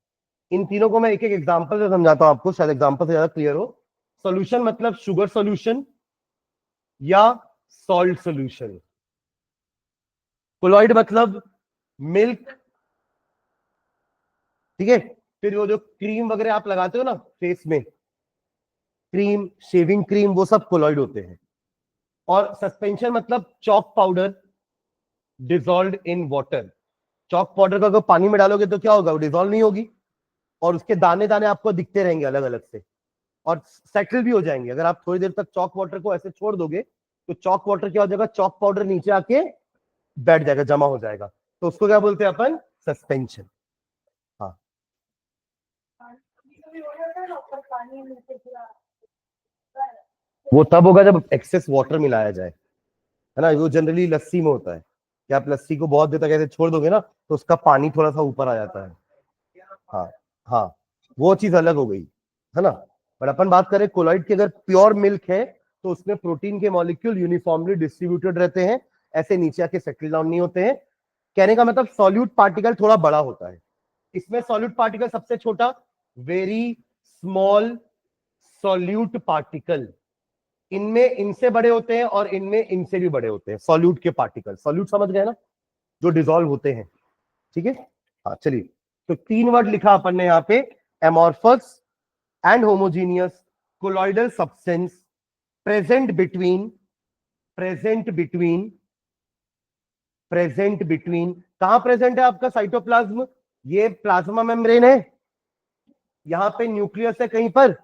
A: इन तीनों को मैं एक एक एग्जांपल से समझाता हूं आपको, शायद एग्जांपल से ज्यादा क्लियर हो। सॉल्यूशन मतलब शुगर सॉल्यूशन या सॉल्ट सॉल्यूशन। कोलॉइड मतलब मिल्क, ठीक है। फिर वो जो क्रीम वगैरह आप लगाते हो ना फेस में, क्रीम, शेविंग क्रीम, वो सब कोलॉइड होते हैं। और सस्पेंशन मतलब chalk powder dissolve in water. Chalk powder को अगर पानी में डालोगे तो क्या होगा, वो डिजोल्व नहीं होगी, और उसके दाने दाने आपको दिखते रहेंगे अलग अलग से, और सेटल भी हो जाएंगे। अगर आप थोड़ी देर तक चॉक वाटर को ऐसे छोड़ दोगे तो चॉक वाटर क्या हो जाएगा, चॉक पाउडर नीचे आके बैठ जाएगा, जमा हो जाएगा। तो उसको क्या बोलते हैं अपन, सस्पेंशन। हाँ, वो तब होगा जब एक्सेस वाटर मिलाया जाए, है ना। वो जनरली लस्सी में होता है कि आप लस्सी को बहुत देर तक ऐसे छोड़ दोगे ना तो उसका पानी थोड़ा सा ऊपर आ जाता है। हाँ, हाँ, वो चीज अलग हो गई, है ना। पर अपन बात करें कोलॉइड की, अगर प्योर मिल्क है तो उसमें प्रोटीन के मॉलिक्यूल यूनिफॉर्मली डिस्ट्रीब्यूटेड रहते हैं, ऐसे नीचे आके सेटल डाउन नहीं होते हैं। कहने का मतलब सॉल्यूट पार्टिकल थोड़ा बड़ा होता है। इसमें सॉल्यूट पार्टिकल सबसे छोटा, वेरी स्मॉल सॉल्यूट पार्टिकल, इनमें इनसे बड़े होते हैं और इनमें इनसे भी बड़े होते हैं सॉल्यूट के पार्टिकल। सॉल्यूट समझ गए ना, जो डिसॉल्व होते हैं, ठीक है। हाँ चलिए, तो तीन वर्ड लिखा अपन ने यहाँ पे, amorphous and homogeneous colloidal substance present between, present between, present between. कहां प्रेजेंट है आपका साइटोप्लाज्म, ये प्लाज्मा मेम्ब्रेन है, यहां पे न्यूक्लियस है कहीं पर,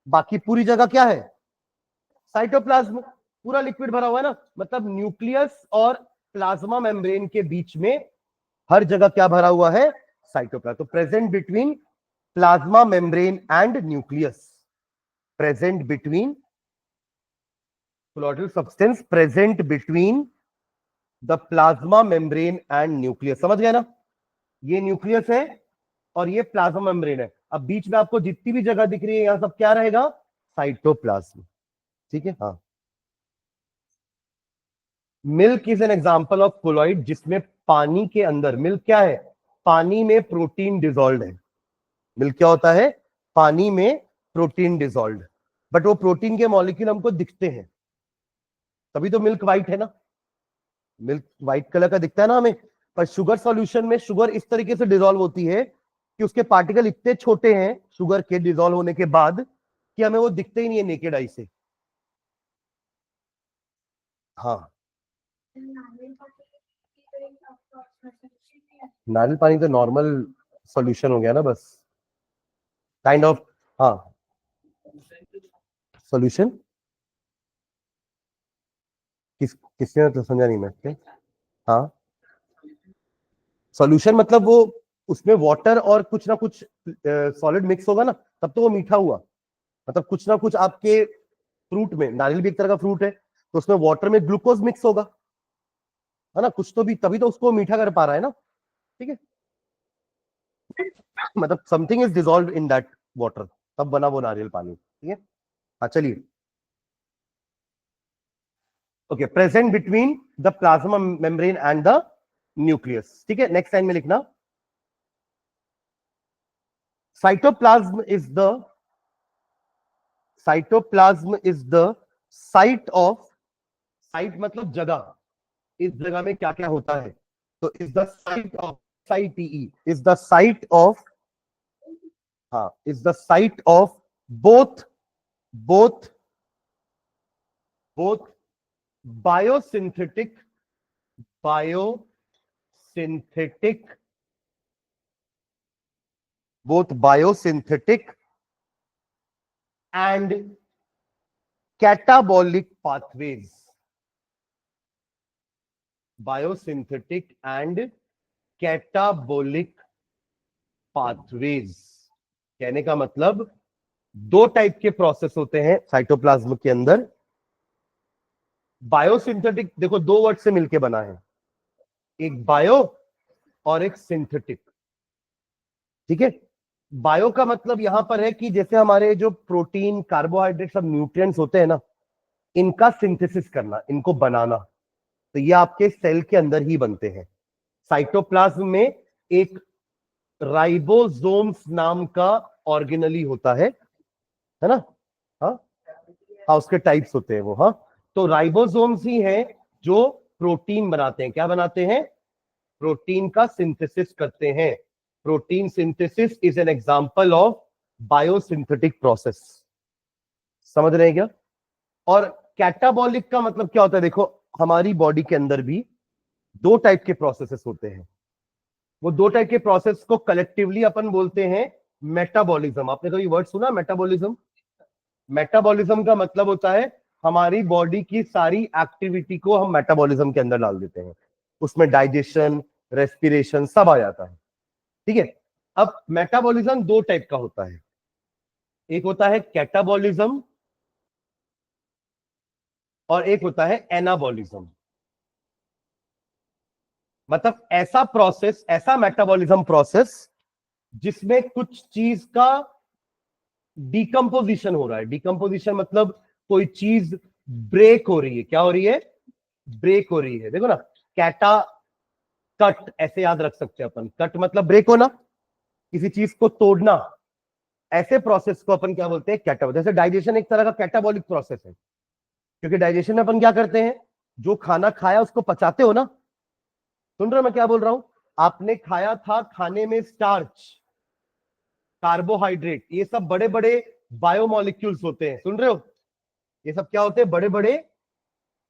A: बाकी पूरी जगह क्या है, साइटोप्लाज्म। पूरा लिक्विड भरा हुआ है ना, मतलब न्यूक्लियस और प्लाज्मा मेम्ब्रेन के बीच में हर जगह क्या भरा हुआ है, साइटोप्लाज्म। तो present between plasma membrane and nucleus, present between colloidal substance present between the plasma membrane and nucleus. समझ गए ना, ये न्यूक्लियस है और ये प्लाज्मा मेम्ब्रेन है। अब बीच में आपको जितनी भी जगह दिख रही है यहां सब क्या रहेगा, साइटोप्लाज्म, ठीक है। हाँ, milk is an example of colloid, जिसमें पानी के अंदर, मिल्क क्या है, पानी में प्रोटीन डिजोल्व है। मिल्क क्या होता है, पानी में प्रोटीन डिजोल्व, बट वो प्रोटीन के मॉलिक्यूल हमको दिखते हैं, तभी तो मिल्क वाइट है ना, मिल्क व्हाइट कलर का दिखता है ना हमें। पर शुगर सॉल्यूशन में शुगर इस तरीके से डिसॉल्व होती है कि उसके पार्टिकल इतने छोटे हैं शुगर के डिसॉल्व होने के बाद कि हमें वो दिखते ही नहीं है नेकेड आई से। हाँ, नारियल पानी तो नॉर्मल सॉल्यूशन हो गया ना बस, काइंड ऑफ। हाँ, सॉल्यूशन किसने तो समझा नहीं मैं। हाँ, सॉल्यूशन मतलब वो उसमें वाटर और कुछ ना कुछ सॉलिड मिक्स होगा ना, तब तो वो मीठा हुआ। मतलब कुछ ना कुछ आपके फ्रूट में, नारियल भी एक तरह का फ्रूट है, तो उसमें वाटर में ग्लूकोज मिक्स होगा, है ना, कुछ तो भी, तभी तो उसको मीठा कर पा रहा है ना, ठीक है। मतलब something is dissolve in that water, तब बना वो नारियल पानी, ठीक है। हाँ चलिए, okay, present between the plasma membrane and the nucleus, ठीक है। नेक्स्ट लाइन में लिखना, cytoplasm is the, cytoplasm is the site of, site मतलब जगह, इस जगह में क्या क्या होता है, तो is the site of SITE is the site of, हाँ, is the site of both both both biosynthetic biosynthetic both biosynthetic and catabolic pathways, biosynthetic and catabolic pathways। कहने का मतलब दो टाइप के प्रोसेस होते हैं साइटोप्लाज्म के अंदर। बायोसिंथेटिक देखो दो वर्ड से मिलके बना है, एक बायो और एक सिंथेटिक, ठीक है। बायो का मतलब यहां पर है कि जैसे हमारे जो प्रोटीन कार्बोहाइड्रेट सब न्यूट्रिएंट्स होते हैं ना, इनका सिंथेसिस करना, इनको बनाना, तो ये आपके सेल के अंदर ही बनते हैं। साइटोप्लाज्म में एक राइबोसोम्स नाम का ऑर्गेनली होता है ना। हाँ हाँ, उसके टाइप्स होते हैं वो। हाँ, तो राइबोसोम्स ही हैं जो प्रोटीन बनाते हैं। क्या बनाते हैं? प्रोटीन का सिंथेसिस करते हैं। Protein synthesis is an example of biosynthetic process. समझ रहे हैं क्या? और कैटाबॉलिक का मतलब क्या होता है? देखो, हमारी बॉडी के अंदर भी दो टाइप के प्रोसेसेस होते हैं। वो दो टाइप के प्रोसेस को कलेक्टिवली अपन बोलते हैं मेटाबॉलिज्म। आपने कभी वर्ड सुना मेटाबॉलिज्म? मेटाबॉलिज्म का मतलब होता है हमारी बॉडी की सारी एक्टिविटी को हम मेटाबॉलिज्म के अंदर डाल देते हैं। उसमें डाइजेशन, रेस्पिरेशन सब आ जाता है, ठीक है। अब मेटाबॉलिज्म दो टाइप का होता है, एक होता है कैटाबॉलिज्म और एक होता है एनाबॉलिज्म। मतलब ऐसा प्रोसेस, ऐसा मेटाबॉलिज्म प्रोसेस जिसमें कुछ चीज का डिकम्पोजिशन हो रहा है। डिकम्पोजिशन मतलब कोई चीज ब्रेक हो रही है। क्या हो रही है? ब्रेक हो रही है। देखो ना, कैटा कट ऐसे याद रख सकते हैं अपन। कट मतलब ब्रेक होना, किसी चीज को तोड़ना। ऐसे प्रोसेस को अपन क्या बोलते हैं? कैटाबॉलिक। जैसे डाइजेशन एक तरह का कैटाबॉलिक प्रोसेस है, क्योंकि डाइजेशन में अपन क्या करते हैं? जो खाना खाया उसको पचाते हो ना। सुन रहे हो मैं क्या बोल रहा हूं? आपने खाया था, खाने में स्टार्च, कार्बोहाइड्रेट, ये सब बड़े बड़े बायोमोलिक्यूल्स होते हैं। सुन रहे हो? ये सब क्या होते हैं? बड़े बड़े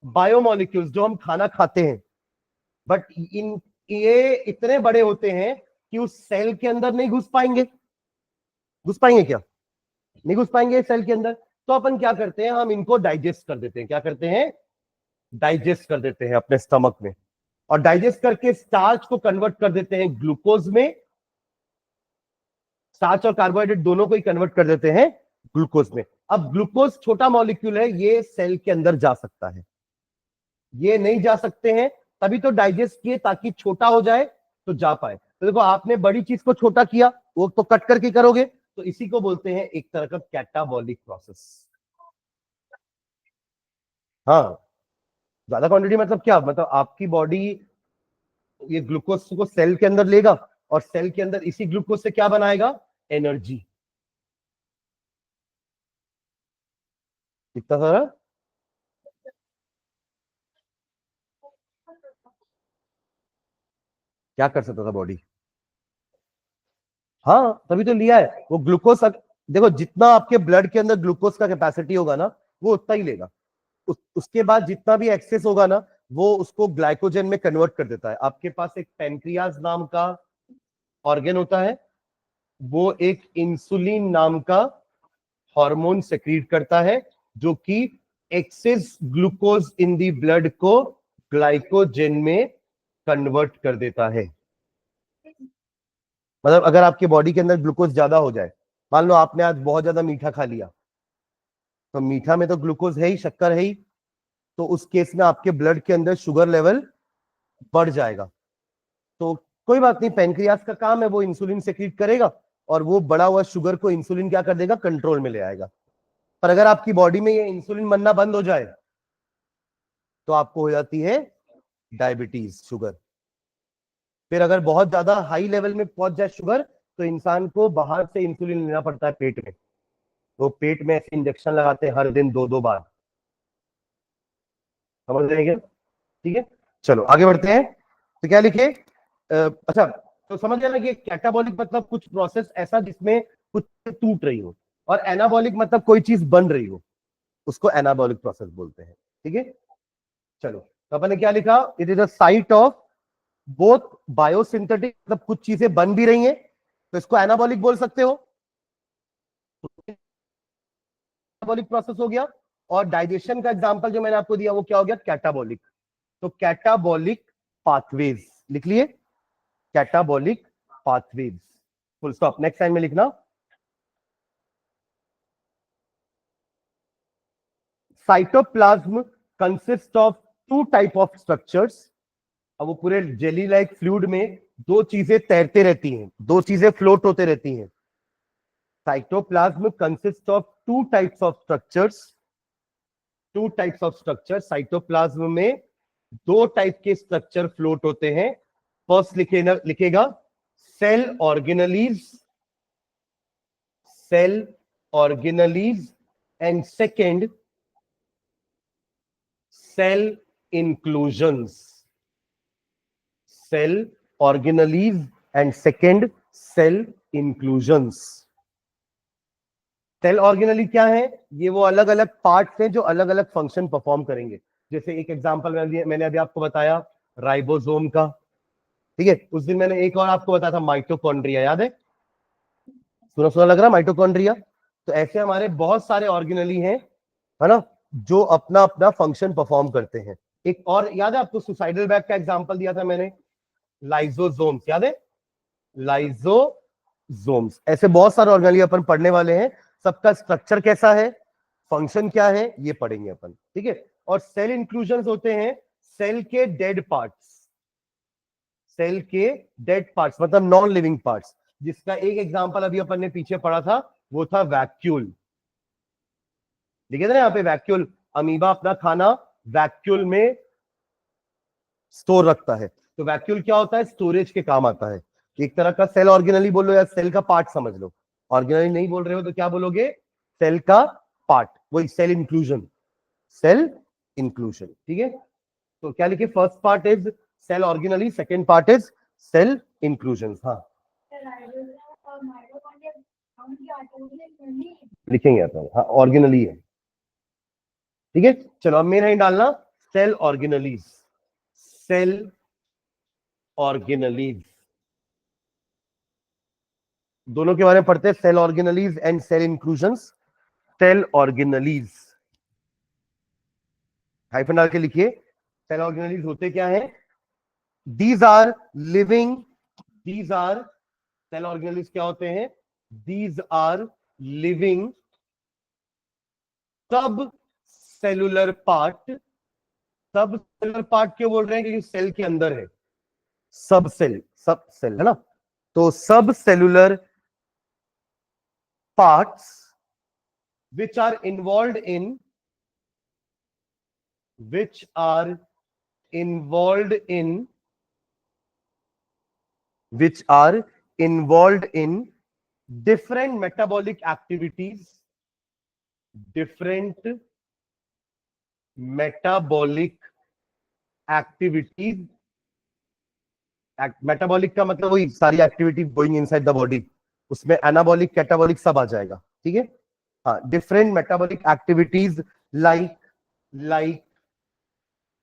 A: बायोमोलिक्यूल्स जो हम खाना खाते हैं। बट इन ये इतने बड़े होते हैं कि उस सेल के अंदर नहीं घुस पाएंगे। घुस पाएंगे क्या? नहीं घुस पाएंगे सेल के अंदर। तो अपन क्या करते हैं? हम इनको डाइजेस्ट कर देते हैं। क्या करते हैं? डाइजेस्ट कर देते हैं अपने स्टमक में। और डाइजेस्ट करके स्टार्च को कन्वर्ट कर देते हैं ग्लूकोज में। स्टार्च और कार्बोहाइड्रेट दोनों को ही कन्वर्ट कर देते हैं ग्लूकोज में। अब ग्लूकोज छोटा मॉलिक्यूल है, ये सेल के अंदर जा सकता है, ये नहीं जा सकते हैं। तभी तो डाइजेस्ट किए ताकि छोटा हो जाए तो जा पाए। तो देखो, आपने बड़ी चीज को छोटा किया, वो तो कट करके करोगे, तो इसी को बोलते हैं एक तरह का कैटाबॉलिक प्रोसेस। हाँ, ज्यादा क्वांटिटी मतलब क्या? मतलब आपकी बॉडी ये ग्लूकोज को सेल के अंदर लेगा और सेल के अंदर इसी ग्लूकोज से क्या बनाएगा? एनर्जी। कितना सारा? क्या कर सकता था बॉडी? हाँ, तभी तो लिया है वो ग्लूकोज। देखो, जितना आपके ब्लड के अंदर ग्लूकोज का कैपेसिटी होगा ना, वो उतना ही लेगा। उसके बाद जितना भी एक्सेस होगा ना, वो उसको ग्लाइकोजन में कन्वर्ट कर देता है। आपके पास एक पेनक्रियाज नाम का ऑर्गन होता है, वो एक इंसुलिन नाम का हार्मोन सेक्रीट करता है, जो कि access glucose in the blood को ग्लाइकोजन में कन्वर्ट कर देता है। मतलब अगर आपकी बॉडी के अंदर ग्लूकोज ज्यादा हो जाए, मान लो आपने आज बहुत ज्यादा मीठा खा लिया, तो मीठा में तो ग्लूकोज है ही, शक्कर है ही, तो उस केस में आपके ब्लड के अंदर शुगर लेवल बढ़ जाएगा। तो कोई बात नहीं, पेनक्रियास का काम है, वो इंसुलिन सेक्रीट करेगा और वो बढ़ा हुआ शुगर को इंसुलिन क्या कर देगा? कंट्रोल में ले आएगा। पर अगर आपकी बॉडी में ये इंसुलिन बनना बंद हो जाए, तो आपको हो जाती है डायबिटीज, शुगर। फिर अगर बहुत ज्यादा हाई लेवल में पहुंच जाए शुगर, तो इंसान को बाहर से इंसुलिन लेना पड़ता है पेट में। वो पेट में ऐसे इंजेक्शन लगाते हैं हर दिन 2-2 बार। समझ रहे हैं क्या? ठीक है, चलो आगे बढ़ते हैं। तो क्या लिखे? अच्छा, तो समझ गया ना कि कैटाबॉलिक मतलब कुछ प्रोसेस ऐसा जिसमें कुछ टूट रही हो, और एनाबॉलिक मतलब कोई चीज बन रही हो, उसको एनाबॉलिक प्रोसेस बोलते हैं। ठीक है, चलो तो अपन ने क्या लिखा? It is a site of both biosynthetic, मतलब कुछ चीजें बन भी रही हैं तो इसको एनाबॉलिक बोल सकते हो, एनाबॉलिक प्रोसेस हो गया। और डाइजेशन का एग्जांपल जो मैंने आपको दिया वो क्या हो गया? कैटाबॉलिक। तो कैटाबॉलिक पाथवेज लिख लिए, catabolic pathways, full stop. Next line में लिखना, cytoplasm consist of two type of structures. अब वो पूरे जेली लाइक फ्लूइड में दो चीजें तैरते रहती हैं, दो चीजें फ्लोट होते रहती हैं। Cytoplasm consist of two types of structures, two types of structure. Cytoplasm में दो टाइप के स्ट्रक्चर फ्लोट होते हैं। फर्स्ट लिखेगा cell organelles, cell organelles, and second cell inclusions, cell organelles and second cell inclusions. Cell organelle क्या है? ये वो अलग अलग पार्ट्स हैं जो अलग अलग फंक्शन परफॉर्म करेंगे। जैसे एक एग्जांपल मैंने अभी आपको बताया राइबोसोम का, ठीक है। उस दिन मैंने एक और आपको बताया था माइटोकॉन्ड्रिया, याद है? सुना सुना लग रहा माइटोकॉन्ड्रिया। तो ऐसे हमारे बहुत सारे ऑर्गेनली हैं, है ना, जो अपना अपना फंक्शन परफॉर्म करते हैं। एक और याद है आपको, सुसाइडल बैग का एग्जांपल दिया था मैंने, लाइजोसोम्स, याद है? लाइजोसोम्स। ऐसे बहुत सारे ऑर्गेनली अपन पढ़ने वाले हैं, सबका स्ट्रक्चर कैसा है, फंक्शन क्या है, ये पढ़ेंगे अपन, ठीक है। और सेल इंक्लूजन होते हैं सेल के डेड पार्ट्स, सेल के डेड पार्ट्स मतलब नॉन लिविंग पार्ट्स, जिसका एक एग्जांपल अभी अपन ने पीछे पढ़ा था, वो था वैक्यूल। लिखे थे ना यहाँ पे वैक्यूल, अमीबा अपना खाना वैक्यूल में स्टोर रखता है। तो वैक्यूल क्या होता है? स्टोरेज के काम आता है। एक तरह का सेल ऑर्गेनली बोलो या सेल का पार्ट समझ लो। ऑर्गेनली नहीं बोल रहे हो तो क्या बोलोगे? सेल का पार्ट, वही सेल इंक्लूजन, सेल इंक्लूजन, ठीक है। तो क्या लिखे? First part is cell organelle, second part is cell inclusion. हाँ लिखेंगे अपन, हाँ ऑर्गेनली है, ठीक है। चलो अब मेन है डालना सेल ऑर्गेनलीज, सेल ऑर्गेनलीज, दोनों के बारे में पढ़ते हैं, cell organelles and cell inclusions. Cell organelles hyphen डाल के लिखिए। सेल ऑर्गेनलीज होते क्या है? These are living, these are, cell organelles क्या होते हैं? These are living subcellular part. Subcellular part क्यों बोल रहे हैं? क्योंकि सेल के अंदर है, सब सेल, सब सेल है ना। तो सब cellular parts which are involved in, which are involved in, which are involved in different metabolic activities, different metabolic activities। Metabolic का मतलब वही सारी activities going inside the body, उसमें एनाबॉलिक कैटाबॉलिक सब आ जाएगा, ठीक है। हाँ, different metabolic activities like like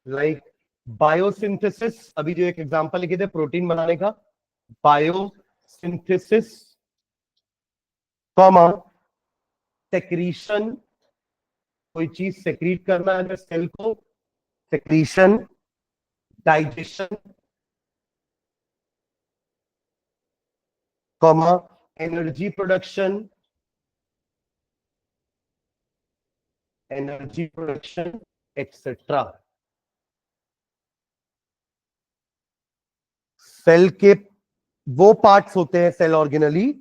A: like biosynthesis, अभी जो एक एग्जांपल लिखे थे प्रोटीन बनाने का, बायोसिंथेसिस, कॉमा सेक्रीशन, कोई चीज सेक्रीट करना है सेल को, secretion, digestion, comma energy production, energy production etcetera. Cell के वो पार्ट्स होते हैं सेल ऑर्गेनली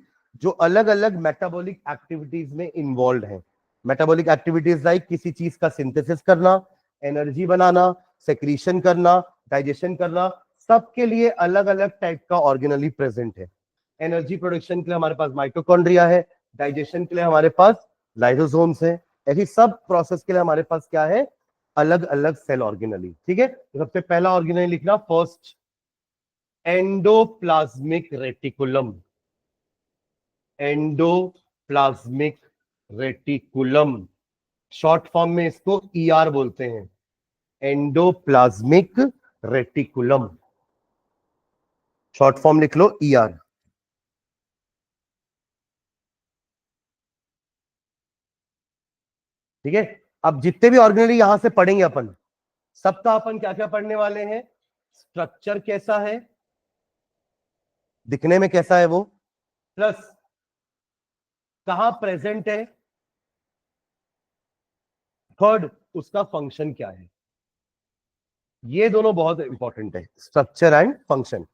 A: जो अलग अलग मेटाबॉलिक एक्टिविटीज में इन्वॉल्व हैं। मेटाबॉलिक एक्टिविटीज लाइक किसी चीज का सिंथेसिस करना, एनर्जी बनाना, सेक्रीशन करना, डाइजेशन करना, सबके लिए अलग अलग टाइप का ऑर्गेनली प्रेजेंट है। एनर्जी प्रोडक्शन के लिए हमारे पास माइटोकॉन्ड्रिया है, डाइजेशन के लिए हमारे पास लाइसोसोम्स है, ऐसी सब प्रोसेस के लिए हमारे पास क्या है? अलग अलग सेल ऑर्गेनली, ठीक है। तो सबसे पहला ऑर्गेनली लिखना first endoplasmic reticulum, endoplasmic reticulum, short form में इसको ईआर बोलते हैं, एंडोप्लाज्मिक रेटिकुलम, शॉर्ट फॉर्म लिख लो ईआर। ठीक है, अब जितने भी ऑर्गेनेली यहां से पढ़ेंगे अपन, सबका अपन क्या क्या पढ़ने वाले हैं, स्ट्रक्चर कैसा है, दिखने में कैसा है वो, प्लस कहां प्रेजेंट है, थर्ड उसका फंक्शन क्या है। ये दोनों बहुत इंपॉर्टेंट है, स्ट्रक्चर एंड फंक्शन।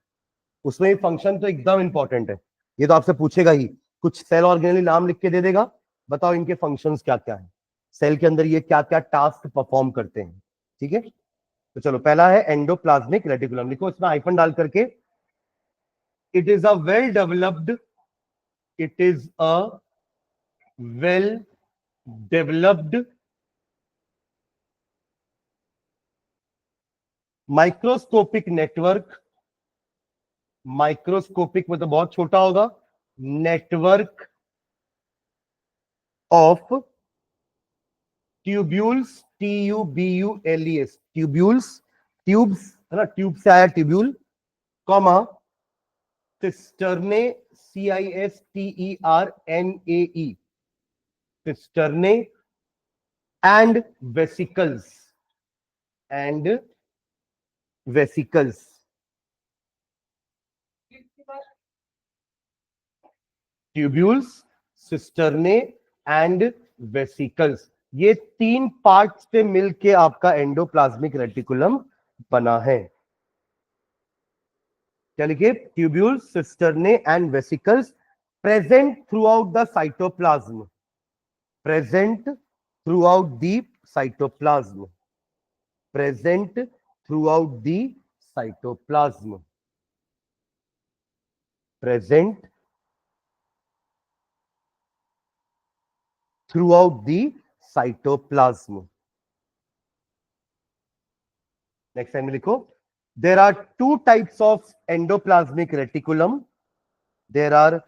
A: उसमें फंक्शन तो एकदम इंपॉर्टेंट है, ये तो आपसे पूछेगा ही, कुछ सेल ऑर्गेनेली नाम लिख के दे देगा, बताओ इनके फंक्शंस क्या क्या है, सेल के अंदर ये क्या क्या टास्क परफॉर्म करते हैं। ठीक है, तो चलो पहला है एंडोप्लाज्मिक रेटिकुलम, लिखो इसमें हाइफन डाल करके, it is a well developed, it is a well developed microscopic network, microscopic मतलब बहुत छोटा होगा, network of tubules, TUBULES, tubules, tubes है ना, ट्यूब से आया tubule, comma cisternae, CISTERNAE, cisternae, and vesicles, and vesicles, tubules, cisternae and vesicles, ये तीन पार्ट से मिलके आपका एंडोप्लाज्मिक रेटिकुलम बना है। क्या लिखिए, tubules, cisternae and vesicles present through out the cytoplasm, present through out the cytoplasm, present through out the cytoplasm, present throughout the cytoplasm. Next time लिखो, there are two types of endoplasmic reticulum, there are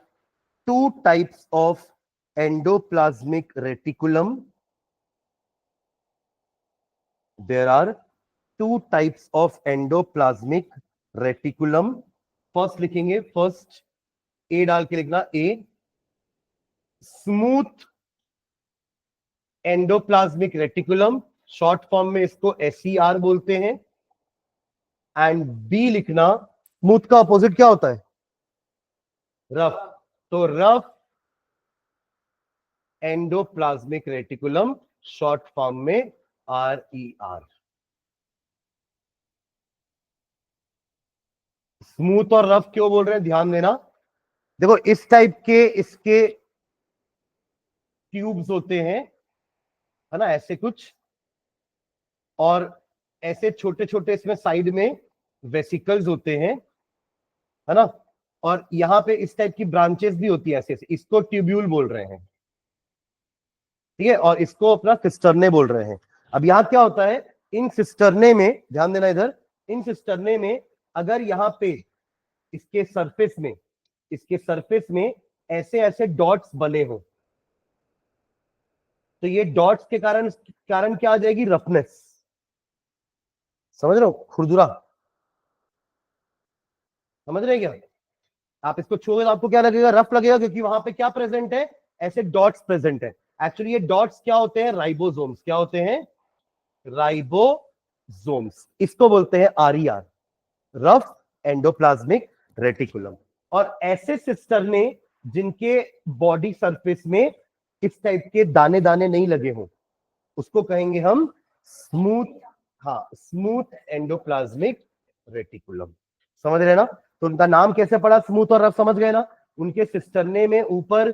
A: two types of endoplasmic reticulum, there are two types of endoplasmic reticulum. First लिखेंगे, first A डाल के लिखना, a smooth endoplasmic reticulum, short form में इसको SER बोलते हैं, and B लिखना, smooth का अपोजिट क्या होता है, रफ, तो rough endoplasmic reticulum, short form में RER। स्मूथ और रफ क्यों बोल रहे हैं, ध्यान देना, देखो इस टाइप के इसके ट्यूब्स होते हैं, है ना, ऐसे कुछ, और ऐसे छोटे छोटे इसमें साइड में वेसिकल्स होते हैं, है ना, और यहां पे इस टाइप की ब्रांचेस भी होती है ऐसे ऐसे, इसको ट्यूब्यूल बोल रहे हैं। ठीक है, और इसको अपना सिस्टरने बोल रहे हैं। अब यहां क्या होता है, इन सिस्टरने में ध्यान देना, इधर इन सिस्टरने में अगर यहां पे इसके सरफेस में, इसके सरफेस में ऐसे ऐसे डॉट्स बने हो, तो ये डॉट्स के कारण कारण क्या आ जाएगी, रफनेस, समझ रहे हो, खुरदुरा, समझ रहे हैं क्या, आप इसको छुओगे तो आपको क्या लगेगा, रफ लगेगा, क्योंकि वहां पे क्या प्रेजेंट है, ऐसे डॉट्स प्रेजेंट है। एक्चुअली ये डॉट्स क्या होते हैं, राइबोसोम्स, क्या होते हैं, राइबोसोम्स, इसको बोलते हैं RER, रफ एंडोप्लाज्मिक रेटिकुलम। और ऐसे सिस्टर ने जिनके बॉडी सरफेस में इस टाइप के दाने दाने नहीं लगे हो, उसको कहेंगे हम स्मूथ, हाँ स्मूथ एंडोप्लाज्मिक रेटिकुलम, समझ रहे ना। तो उनका नाम कैसे पड़ा, स्मूथ और रफ, समझ गए ना, उनके सिस्टरने में ऊपर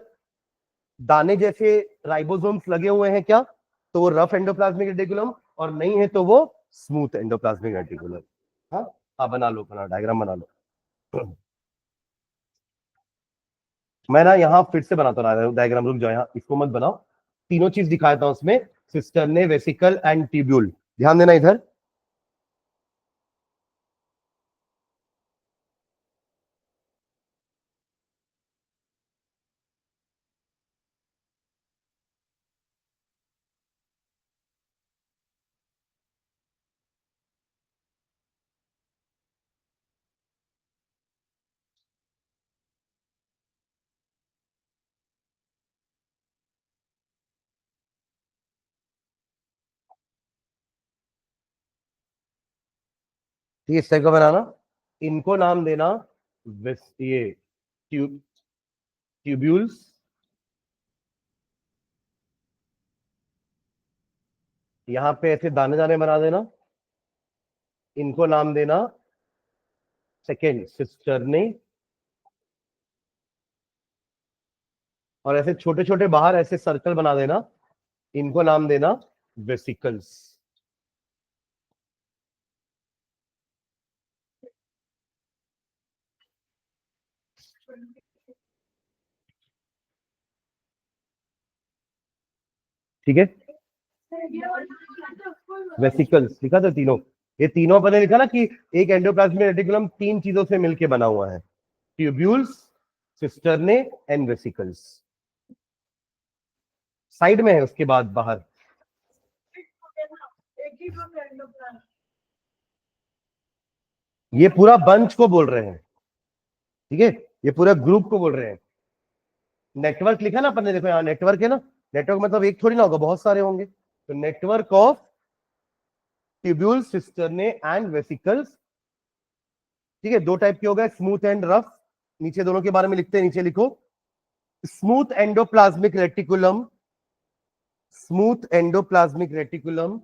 A: दाने जैसे राइबोसोम्स लगे हुए हैं क्या, तो वो रफ एंडोप्लाज्मिक रेटिकुलम, और नहीं है तो वो स्मूथ एंडोप्लाज्मिक रेटिकुलम। हाँ हाँ, बना लो, बना डायग्राम बना लो। मैं ना यहाँ फिर से बनाता हूँ डायग्राम, रुक जाओ, यहाँ इसको मत बनाओ, तीनों चीज दिखाता हूँ उसमें, सिस्टरने, वेसिकल एंड ट्यूब्यूल, ध्यान देना इधर। ठीक है, इस टाइप का बनाना, इनको नाम देना ये ट्यूब्यूल्स, यहां पे ऐसे दाने दाने बना देना, इनको नाम देना सेकेंड सिस्टर्ने, और ऐसे छोटे छोटे बाहर ऐसे सर्कल बना देना, इनको नाम देना वेसिकल्स। ठीक है, वेसिकल्स लिखा था तीनों, ये तीनों अपने लिखा ना कि एक एंडोप्लाज्मिक रेटिकुलम तीन चीजों से मिलकर बना हुआ है, tubules, cisternae and vesicles. Side में है उसके बाद बाहर, ये पूरा बंच को बोल रहे हैं, ठीक है, ये पूरा ग्रुप को बोल रहे हैं। नेटवर्क लिखा ना अपन ने, देखो यहाँ नेटवर्क है ना, नेटवर्क मतलब एक थोड़ी ना होगा, बहुत सारे होंगे, तो network of tubules, cisternae and vesicles. ठीक है, दो टाइप के हो गए, स्मूथ एंड रफ, नीचे दोनों के बारे में लिखते हैं, नीचे लिखो smooth endoplasmic reticulum, smooth endoplasmic reticulum,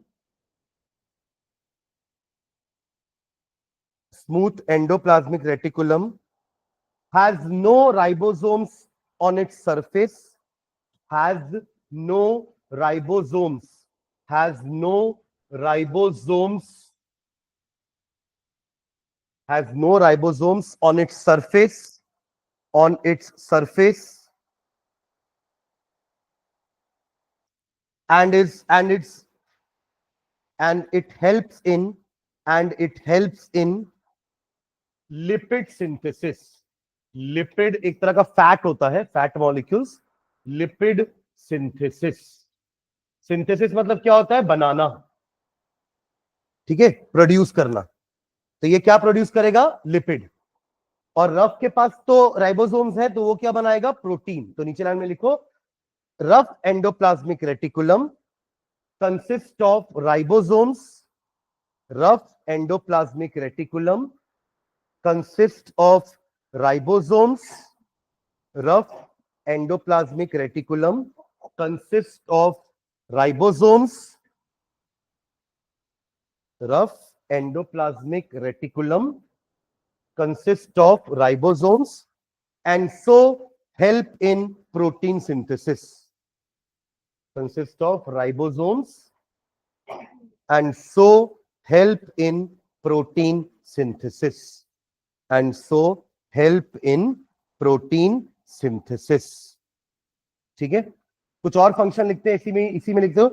A: smooth endoplasmic reticulum has no ribosomes on its surface, has no ribosomes, has no ribosomes, has no ribosomes on its surface, on its surface, and is and it's and it helps in and it helps in lipid synthesis. Lipid एक तरह का fat होता है, fat molecules, lipid synthesis. Synthesis मतलब क्या होता है, बनाना, ठीक है, प्रोड्यूस करना, तो ये क्या प्रोड्यूस करेगा, लिपिड। और रफ के पास तो राइबोसोम्स है, तो वो क्या बनाएगा, प्रोटीन। तो नीचे लाइन में लिखो rough endoplasmic reticulum consist of ribosomes, rough endoplasmic reticulum consist of ribosomes, rough endoplasmic reticulum consists of ribosomes, rough endoplasmic reticulum consists of ribosomes and so help in protein synthesis, consist of ribosomes and so help in protein synthesis, and so help in protein synthesis। ठीक है, कुछ और function लिखते हैं, इसी में लिखते हो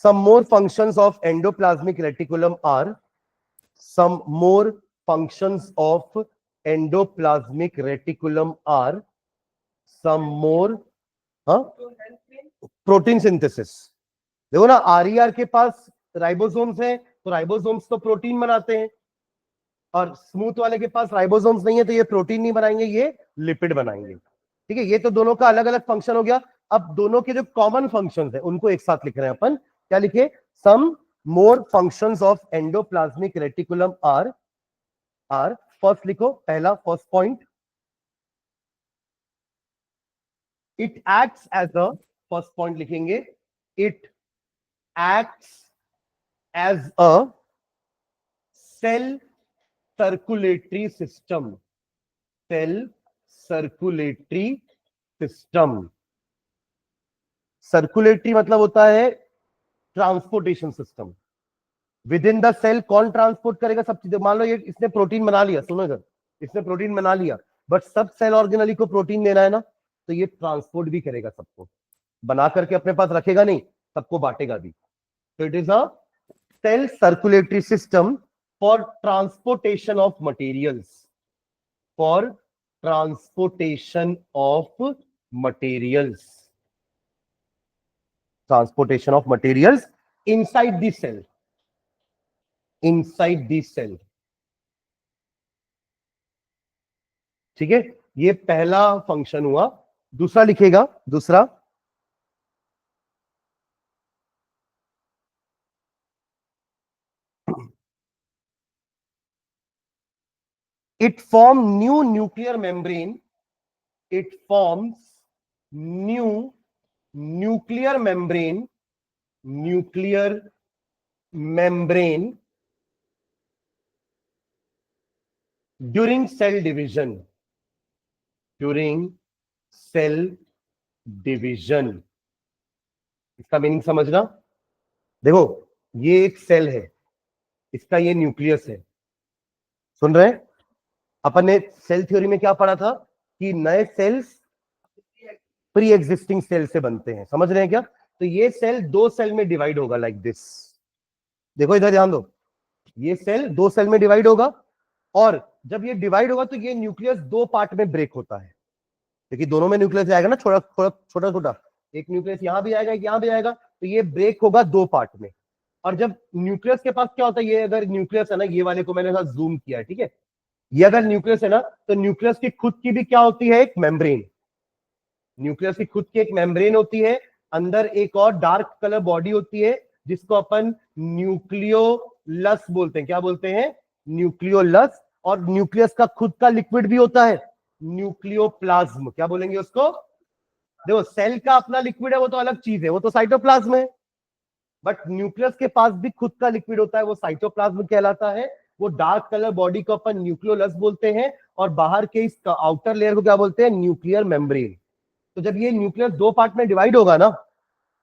A: some more functions of endoplasmic reticulum are, some more functions of endoplasmic reticulum are, some more, हाँ, प्रोटीन सिंथेसिस। देखो ना, आरईआर के पास राइबोसोम्स है, तो राइबोसोम्स तो प्रोटीन बनाते हैं, और स्मूथ वाले के पास राइबोसोम्स नहीं है, तो ये प्रोटीन नहीं बनाएंगे, ये लिपिड बनाएंगे। ठीक है, ये तो दोनों का अलग अलग फंक्शन हो गया। अब दोनों के जो कॉमन फंक्शंस है उनको एक साथ लिख रहे हैं अपन, क्या लिखे, some more functions of endoplasmic reticulum are first लिखो, पहला first point, it acts as a, first point लिखेंगे, it acts as a cell circulatory system, cell circulatory system. Circulatory मतलब होता है transportation system. Within the cell कौन transport करेगा सब चीजें, मान लो ये इसने प्रोटीन बना लिया, सुनो इधर, इसने प्रोटीन बना लिया, बट सब सेल ऑर्गेनली को प्रोटीन देना है ना, तो ये ट्रांसपोर्ट भी करेगा सबको, बना करके अपने पास रखेगा नहीं, सबको बांटेगा भी। तो it is a cell circulatory system for transportation of materials, for transportation of materials, transportation of materials inside the cell, inside the cell. ठीक है, ये पहला फंक्शन हुआ। दूसरा लिखेगा, दूसरा It forms new nuclear membrane. It forms new nuclear membrane. Nuclear membrane during cell division. During cell division. इसका meaning समझना। देखो ये एक सेल है, इसका ये न्यूक्लियस है। सुन रहे हैं? अपन ने सेल थ्योरी में क्या पढ़ा था कि नए सेल्स प्री एग्जिस्टिंग सेल से बनते हैं। समझ रहे हैं क्या? तो ये सेल दो सेल में डिवाइड होगा लाइक दिस। देखो इधर ध्यान दो, ये सेल दो सेल में डिवाइड होगा, और जब ये डिवाइड होगा तो ये न्यूक्लियस दो पार्ट में ब्रेक होता है। देखिए दोनों में न्यूक्लियस आएगा ना, छोटा छोटा छोटा, एक न्यूक्लियस यहां भी आएगा, एक यहां भी आएगा, तो ये ब्रेक होगा दो पार्ट में। और जब न्यूक्लियस के पास क्या होता है, ये अगर न्यूक्लियस है ना, ये वाले को मैंने जूम किया है, ठीक है, ये अगर न्यूक्लियस है ना, तो न्यूक्लियस की खुद की भी क्या होती है, एक मेम्ब्रेन। न्यूक्लियस की खुद की एक मेम्ब्रेन होती है, अंदर एक और डार्क कलर बॉडी होती है जिसको अपन न्यूक्लियोलस बोलते हैं। क्या बोलते हैं? न्यूक्लियोलस। और न्यूक्लियस का खुद का लिक्विड भी होता है, न्यूक्लियोप्लाज्म। क्या बोलेंगे उसको? देखो सेल का अपना लिक्विड है, वो तो अलग चीज है, वो तो साइटोप्लाज्म है। बट न्यूक्लियस के पास भी खुद का लिक्विड होता है, वो साइटोप्लाज्म कहलाता है। वो डार्क कलर बॉडी को अपन न्यूक्लियोलस बोलते हैं, और बाहर के इस आउटर लेयर को क्या बोलते हैं? Nuclear membrane. तो जब ये न्यूक्लियस दो पार्ट में डिवाइड होगा ना,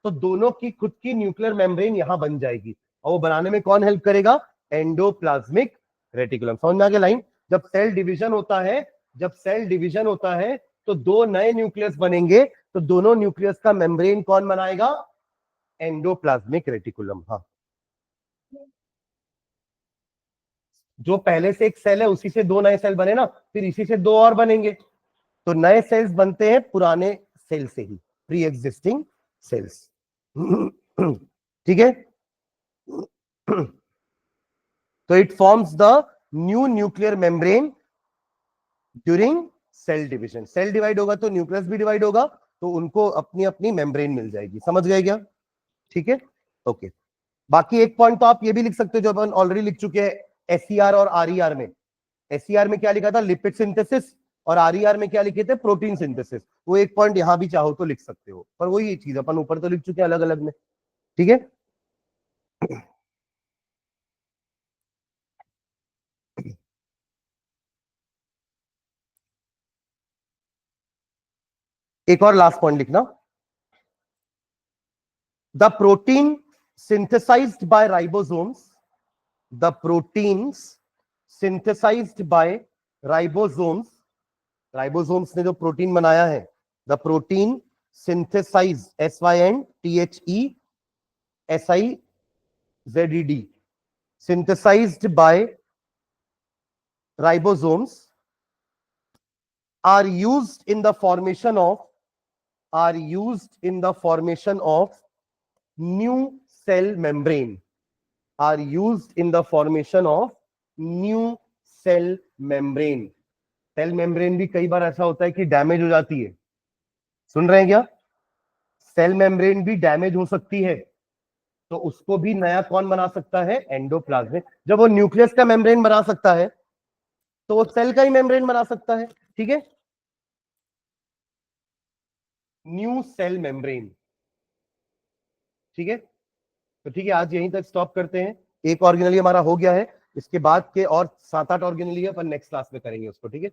A: तो दोनों की खुद की न्यूक्लियर मेम्ब्रेन यहां बन जाएगी, और वो बनाने में कौन हेल्प करेगा? Endoplasmic reticulum. समझ में आ गया लाइन? जब सेल डिवीजन होता है, जब सेल डिवीजन होता है तो दो नए न्यूक्लियस बनेंगे, तो दोनों न्यूक्लियस का मेम्ब्रेन कौन बनाएगा? Endoplasmic reticulum. हाँ, जो पहले से एक सेल है उसी से दो नए सेल बने ना, फिर इसी से दो और बनेंगे, तो नए सेल्स बनते हैं पुराने सेल से ही, प्री एग्जिस्टिंग सेल्स। ठीक है? तो it forms the new nuclear membrane during cell division. Cell divide होगा तो न्यूक्लियस भी डिवाइड होगा, तो उनको अपनी अपनी मेम्ब्रेन मिल जाएगी। समझ गए क्या? ठीक है, ओके। बाकी एक पॉइंट तो आप ये भी लिख सकते हो जो अपन ऑलरेडी लिख चुके हैं एसईआर और आरईआर में। एसईआर में क्या लिखा था? Lipid synthesis. और आरईआर में क्या लिखे थे? Protein synthesis. वो एक पॉइंट यहां भी चाहो तो लिख सकते हो, पर वही चीज अपन ऊपर तो लिख चुके हैं अलग अलग में। ठीक है, एक और लास्ट पॉइंट लिखना। The protein synthesized by ribosomes, the proteins synthesized by ribosomes, ribosomes ने जो प्रोटीन बनाया है, the protein synthesize, SYNTHESIZED, synthesized by ribosomes are used in the formation of new cell membrane, are used in the formation of new cell membrane। Cell membrane भी कई बार ऐसा होता है कि डैमेज हो जाती है। सुन रहे हैं क्या? सेल मेम्ब्रेन भी डैमेज हो सकती है, तो उसको भी नया कौन बना सकता है? एंडोप्लाज्मिक। जब वो न्यूक्लियस का मेम्ब्रेन बना सकता है, तो वो सेल का ही मेम्ब्रेन बना सकता है। ठीक है, न्यू सेल मेम्ब्रेन। ठीक है, तो ठीक है, आज यहीं तक स्टॉप करते हैं। एक ऑर्गेनेली हमारा हो गया है, इसके बाद के और 7-8 ऑर्गेनेली अपन नेक्स्ट क्लास में करेंगे उसको। ठीक है।